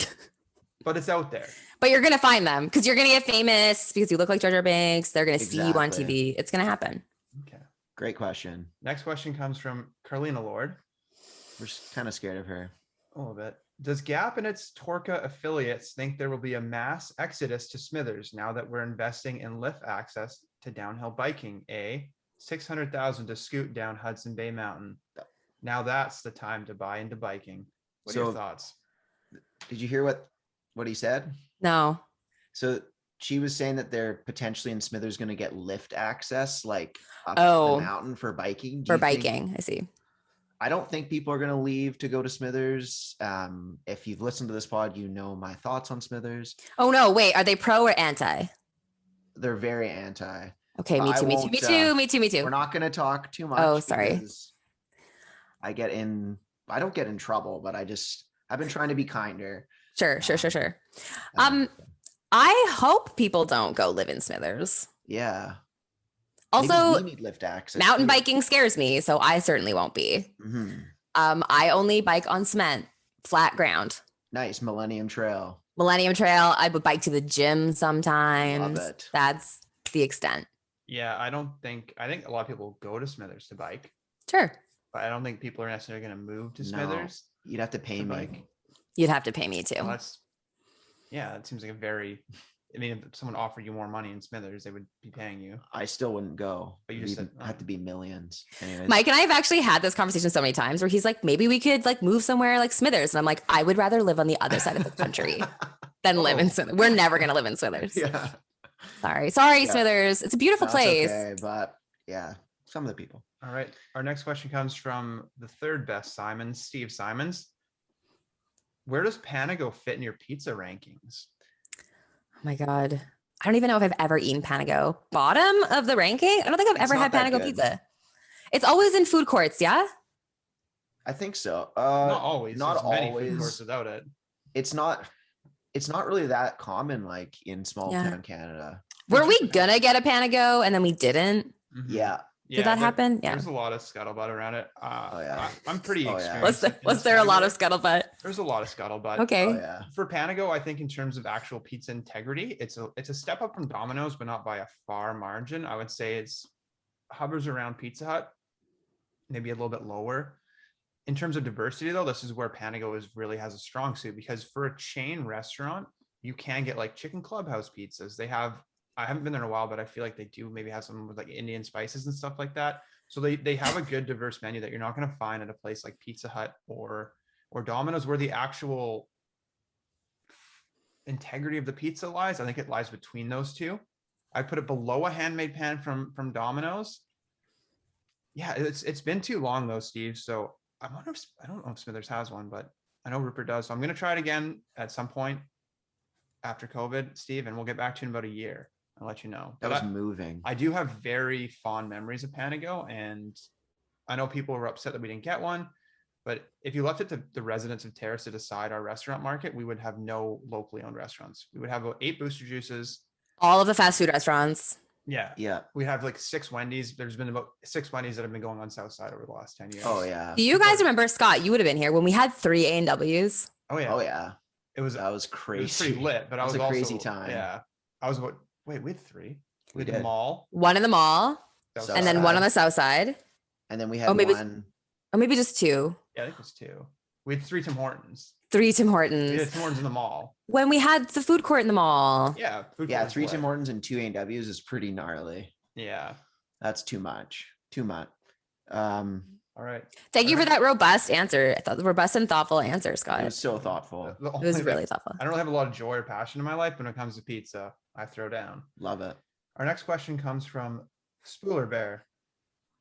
but it's out there. But you're going to find them because you're going to get famous because you look like Jar Jar Binks. They're going to see you on Exactly. TV. It's going to happen. Okay. Great question. Next question comes from Carlina Lord. We're kind of scared of her. A little bit. Does Gap and its Torca affiliates think there will be a mass exodus to Smithers now that we're investing in lift access to downhill biking? $600,000 to scoot down Hudson Bay Mountain. Now that's the time to buy into biking. What are your thoughts? Did you hear what he said? No. So she was saying that they're potentially in Smithers going to get lift access, like up the mountain for biking. For biking, I see. I don't think people are going to leave to go to Smithers. If you've listened to this pod, you know my thoughts on Smithers. Oh no, wait, are they pro or anti? They're very anti. Okay, me too. We're not going to talk too much. Oh, sorry. I don't get in trouble, but I've been trying to be kinder. Sure. I hope people don't go live in Smithers. Yeah. Also, we need lift access. Mountain biking scares me, so I certainly won't be. Mm-hmm. I only bike on cement, flat ground. Nice. Millennium Trail. I would bike to the gym sometimes. Love it. That's the extent. Yeah, I think a lot of people go to Smithers to bike. Sure. But I don't think people are necessarily going to move to Smithers. You'd have to pay me. You'd have to pay me too. Well, it seems like if someone offered you more money in Smithers, they would be paying you. I still wouldn't go. But you just said, have to be millions. Anyways. Mike and I have actually had this conversation so many times where he's like, maybe we could like move somewhere like Smithers. And I'm like, I would rather live on the other side of the country than live in Smithers. We're never going to live in Smithers. Yeah. Sorry, Smithers. It's a beautiful place. Okay, but yeah, some of the people. All right. Our next question comes from the third best Simons, Steve Simons. Where does Panago fit in your pizza rankings? Oh my God. I don't even know if I've ever eaten Panago. Bottom of the ranking? I don't think I've ever had Panago pizza. It's always in food courts, yeah? I think so. Not always. Not There's always. many food courts without it. It's not really that common like in small town Canada. Were we gonna get a Panago and then we didn't? Mm-hmm. Yeah. Did that happen? Yeah. There's a lot of scuttlebutt around it. Yeah. I'm pretty experienced. Was there a lot of scuttlebutt? There's a lot of scuttlebutt. Okay. Oh, yeah. For Panago, I think in terms of actual pizza integrity, it's a step up from Domino's, but not by a far margin. I would say it's hovers around Pizza Hut, maybe a little bit lower. In terms of diversity, though, this is where Panago really has a strong suit, because for a chain restaurant, you can get like Chicken Clubhouse pizzas. I haven't been there in a while, but I feel like they do maybe have some with like Indian spices and stuff like that. So they have a good diverse menu that you're not going to find at a place like Pizza Hut or Domino's, where the actual integrity of the pizza lies. I think it lies between those two. I put it below a handmade pan from Domino's. Yeah, it's been too long though, Steve. So I don't know if Smithers has one, but I know Rupert does. So I'm going to try it again at some point after COVID, Steve, and we'll get back to you in about a year. I'll let you know. That was moving. I do have very fond memories of Panago, and I know people were upset that we didn't get one, but if you left it to the residents of Terrace to decide our restaurant market, we would have no locally owned restaurants. We would have about 8 Booster Juices. All of the fast food restaurants. Yeah. Yeah. We have like 6 Wendy's. There's been about 6 Wendy's that have been going on Southside over the last 10 years. Oh yeah. Do you guys remember, Scott, you would have been here when we had 3 A&Ws? Oh yeah. Oh yeah. That was crazy. It was pretty lit, but I was a also, crazy time. Yeah. I was about, wait, we had 3. We had did. the mall. One in the mall, Southside. and then one on the south side. And then we had maybe, one. Or maybe just 2. Yeah, I think it was 2. We had 3 Tim Hortons. 3 Tim We Hortons. had Tim Hortons in the mall. When we had the food court in the mall. Yeah. Yeah, 3 Tim Hortons and 2 A&Ws is pretty gnarly. Yeah. That's too much. All right. Thank you for that robust answer. I thought the robust and thoughtful answer, Scott. It was so thoughtful. It was really thoughtful. I don't really have a lot of joy or passion in my life, but when it comes to pizza, I throw down. Love it. Our next question comes from Spooler Bear.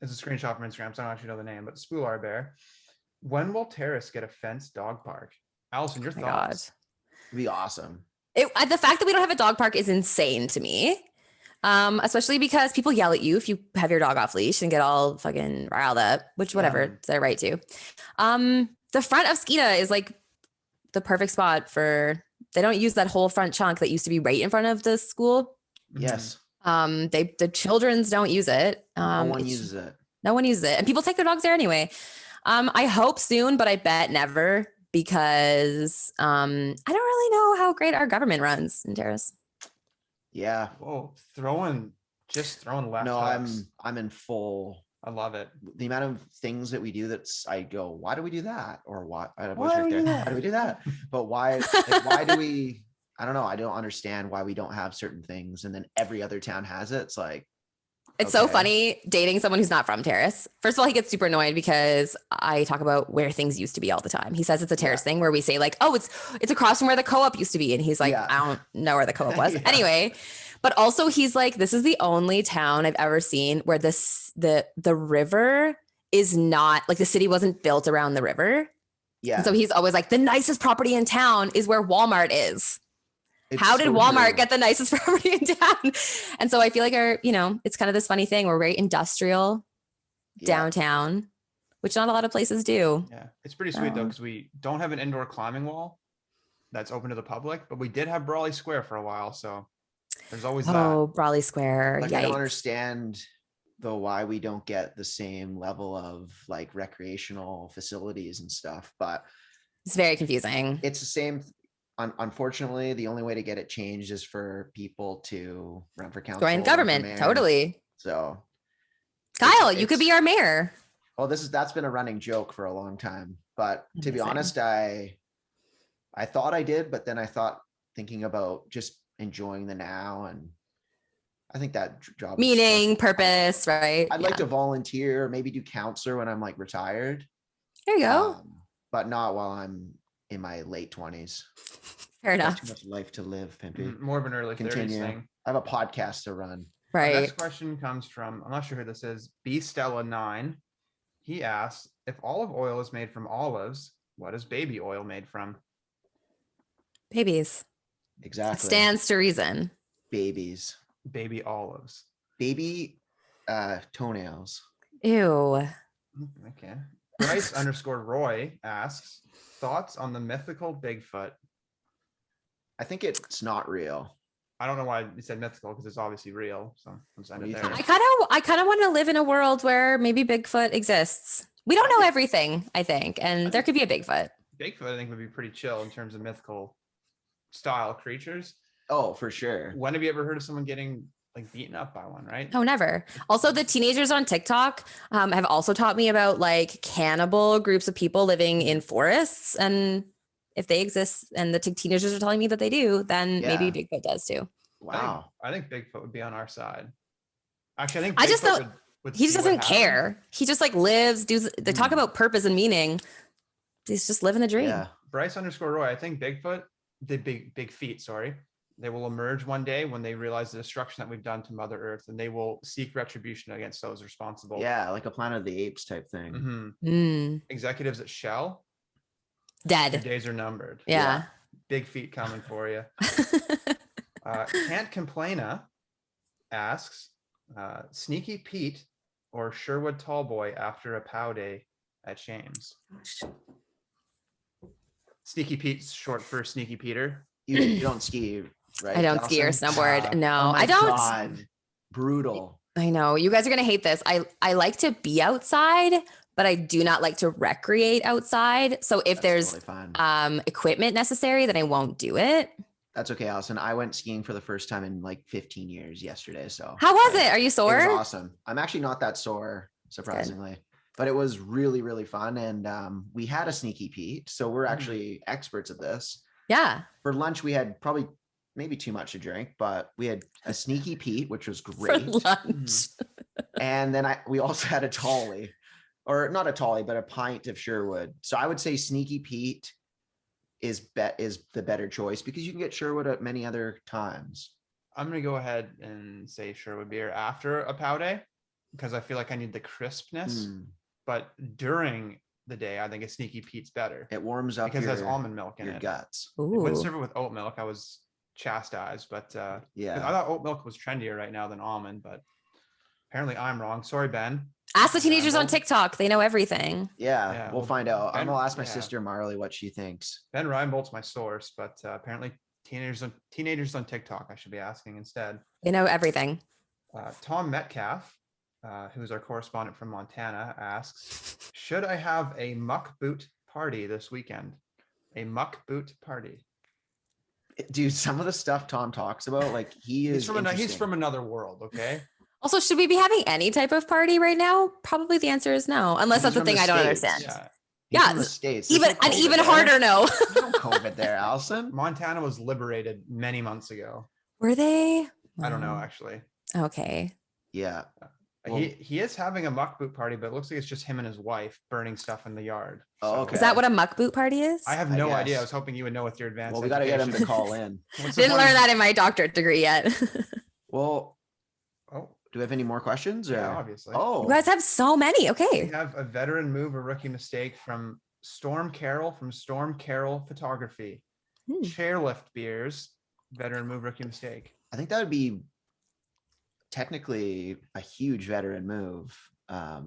It's a screenshot from Instagram, so I don't actually know the name, but Spooler Bear. When will Terrace get a fenced dog park? Allison, your thoughts? It'd be awesome. The fact that we don't have a dog park is insane to me. Especially because people yell at you if you have your dog off leash and get all fucking riled up, which whatever, it's their right to. The front of Skeeta is like the perfect spot for, they don't use that whole front chunk that used to be right in front of the school. Yes. The children's don't use it. No one uses it. No one uses it. And people take their dogs there anyway. I hope soon, but I bet never, because I don't really know how great our government runs in Terrace. Yeah. Oh, throwing left. No, hooks. I'm in full. I love it. The amount of things that we do I go, why do we do that? Or why do we do that? But why do we, I don't know. I don't understand why we don't have certain things. And then every other town has it. It's like, it's so funny dating someone who's not from Terrace. First of all, he gets super annoyed because I talk about where things used to be all the time. He says it's a Terrace thing where we say like, oh, it's across from where the co-op used to be. And he's like, I don't know where the co-op was. Anyway, but also he's like, this is the only town I've ever seen where the river is not, like the city wasn't built around the river. Yeah. And so he's always like, the nicest property in town is where Walmart is. How did Walmart get the nicest property in town? And so I feel like it's kind of this funny thing. We're very industrial downtown, which not a lot of places do. Yeah. It's pretty sweet though, because we don't have an indoor climbing wall that's open to the public, but we did have Brawley Square for a while. So there's always that. Oh, Brawley Square. Like, I don't understand though why we don't get the same level of like recreational facilities and stuff, but it's very confusing. It's the same. Unfortunately, the only way to get it changed is for people to run for council. Join government, totally. So, Kyle, you could be our mayor. Well, that's been a running joke for a long time. But to be honest, I thought I did, but then I thought thinking about just enjoying the now, and I think that job meaning, purpose, right? I'd like to volunteer, maybe do counselor when I'm like retired. There you go. But not while I'm in my late 20s. Fair enough. Too much life to live, Pimpy. More of an early 30s thing. I have a podcast to run. Right. Our next question comes from, I'm not sure who this is, B Stella 9. He asks, if olive oil is made from olives, what is baby oil made from? Babies. Exactly. It stands to reason. Babies. Baby olives. Baby toenails. Ew. Okay. Bryce _Roy asks, thoughts on the mythical Bigfoot? I think it's not real. I don't know why you said mythical, because it's obviously real. So I'm saying it there. I kind of want to live in a world where maybe Bigfoot exists. We don't know everything, I think, and there could be a Bigfoot. Bigfoot, I think, would be pretty chill in terms of mythical style creatures. Oh, for sure. When have you ever heard of someone getting like beaten up by one, right? Oh, never. Also, the teenagers on TikTok have also taught me about like cannibal groups of people living in forests, and if they exist and the teenagers are telling me that they do, then maybe Bigfoot does too. Wow. I think Bigfoot would be on our side. Actually, I think I just Bigfoot don't. would He just doesn't care. He just like lives. They talk about purpose and meaning. He's just living the dream. Yeah. Bryce _Roy. I think Bigfoot, the big feet. Sorry, they will emerge one day when they realize the destruction that we've done to Mother Earth, and they will seek retribution against those responsible. Yeah, like a Planet of the Apes type thing. Mm-hmm. Executives at Shell, dead. your days are numbered. Yeah. Big feet coming for you. Can't Complaina asks, Sneaky Pete or Sherwood Tallboy after a POW day at Shames? Sneaky Pete's short for Sneaky Peter. You don't ski, right? I don't ski or Allison? snowboard. No, Oh my I don't. God. Brutal. I know you guys are gonna hate this. I like to be outside, but I do not like to recreate outside. So if That's there's totally fine. equipment necessary, then I won't do it. That's okay, Allison. I went skiing for the first time in like 15 years yesterday. So How was it? Are you it sore? was awesome. I'm actually not that sore, surprisingly, but it was really, really fun. And we had a Sneaky Pete. So we're actually experts at this. Yeah. For lunch, we had probably maybe too much to drink, but we had a Sneaky Pete, which was For great. lunch. And then we also had a Tolly, or not a Tolly, but a pint of Sherwood. So I would say Sneaky Pete is the better choice because you can get Sherwood at many other times. I'm gonna go ahead and say Sherwood beer after a POW day because I feel like I need the crispness. But during the day, I think a Sneaky Pete's better. It warms up because it has almond milk in your it. guts. They wouldn't Ooh. serve it with oat milk. I was chastised, but Yeah. I thought oat milk was trendier right now than almond, but apparently I'm wrong. Sorry, Ben. Ask the teenagers on TikTok. They know everything. Yeah, we'll well, find out. I'm Ben- gonna ask my yeah. sister Marley what she thinks. Ben Reinbold's my source, but apparently teenagers on TikTok I should be asking instead. They know everything. Tom Metcalf, who's our correspondent from Montana, asks, should I have a muck boot party this weekend? A muck boot party. Dude, some of the stuff Tom talks about, like he's from another world, okay? Also, should we be having any type of party right now? Probably the answer is no, unless He's that's the from thing the I don't States. understand. He's Yeah, from the States. There's no An COVID even there. harder no. There's no COVID there, Allison. Montana was liberated many months ago. Were they? I don't know, actually. Okay. Yeah. Well, He is having a muck boot party, but it looks like it's just him and his wife burning stuff in the yard. Oh, So okay. Is that what a muck boot party is? I have I no idea. I guess. was hoping you would know with your advanced well, we got to get him to education. call in. What's the Didn't point learn of- that in my doctorate degree yet. Well, Oh, do we have any more questions? Or? yeah, obviously. Oh, You guys have so many. We Okay. have a veteran move, a rookie mistake from Storm Carroll Photography. Chairlift beers, veteran move, rookie mistake. I think that would be technically a huge veteran move.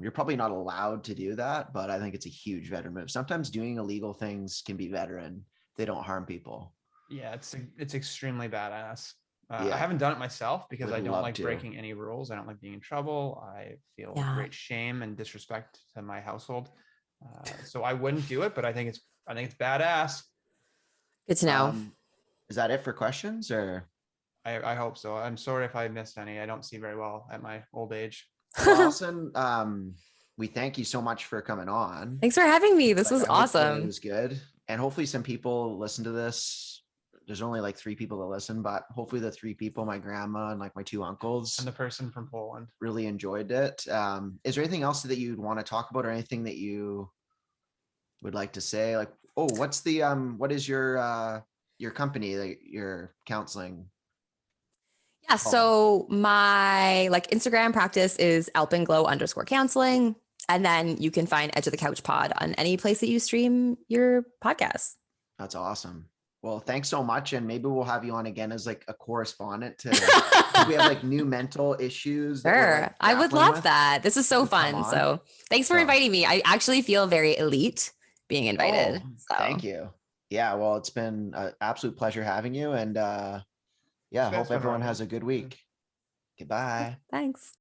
You're probably not allowed to do that, but I think it's a huge veteran move. Sometimes doing illegal things can be veteran. They don't harm people. Yeah, it's extremely badass. Yeah. I haven't done it myself because Would I don't love like to. breaking any rules. I don't like being in trouble. I feel Yeah. great shame and disrespect to my household. So I wouldn't do it, but I think it's badass. Good to know. Is that it for questions or? I hope so. I'm sorry if I missed any. I don't see very well at my old age. Well, Allison, we thank you so much for coming on. Thanks for having me. This Like, was I hope that It awesome. was good. And hopefully some people listen to this. There's only like 3 people that listen, but hopefully the 3 people, my grandma and like my 2 uncles, And the person from Poland. really enjoyed it. Is there anything else that you'd want to talk about or anything that you would like to say? Like, oh, what is your company that you're counseling? Yeah. So my Instagram practice is alpenglow_counseling. And then you can find Edge of the Couch Pod on any place that you stream your podcast. That's awesome. Well, thanks so much. And maybe we'll have you on again as like a correspondent to if we have like new mental issues. that we're, Sure. like, I would grappling love with. that. This is so Come fun. on. So thanks for So- inviting me. I actually feel very elite being invited. Oh, So Thank you. Yeah, well, it's been an absolute pleasure having you. And yeah, Thanks, hope everyone Ronald. has a good week. Goodbye. Thanks.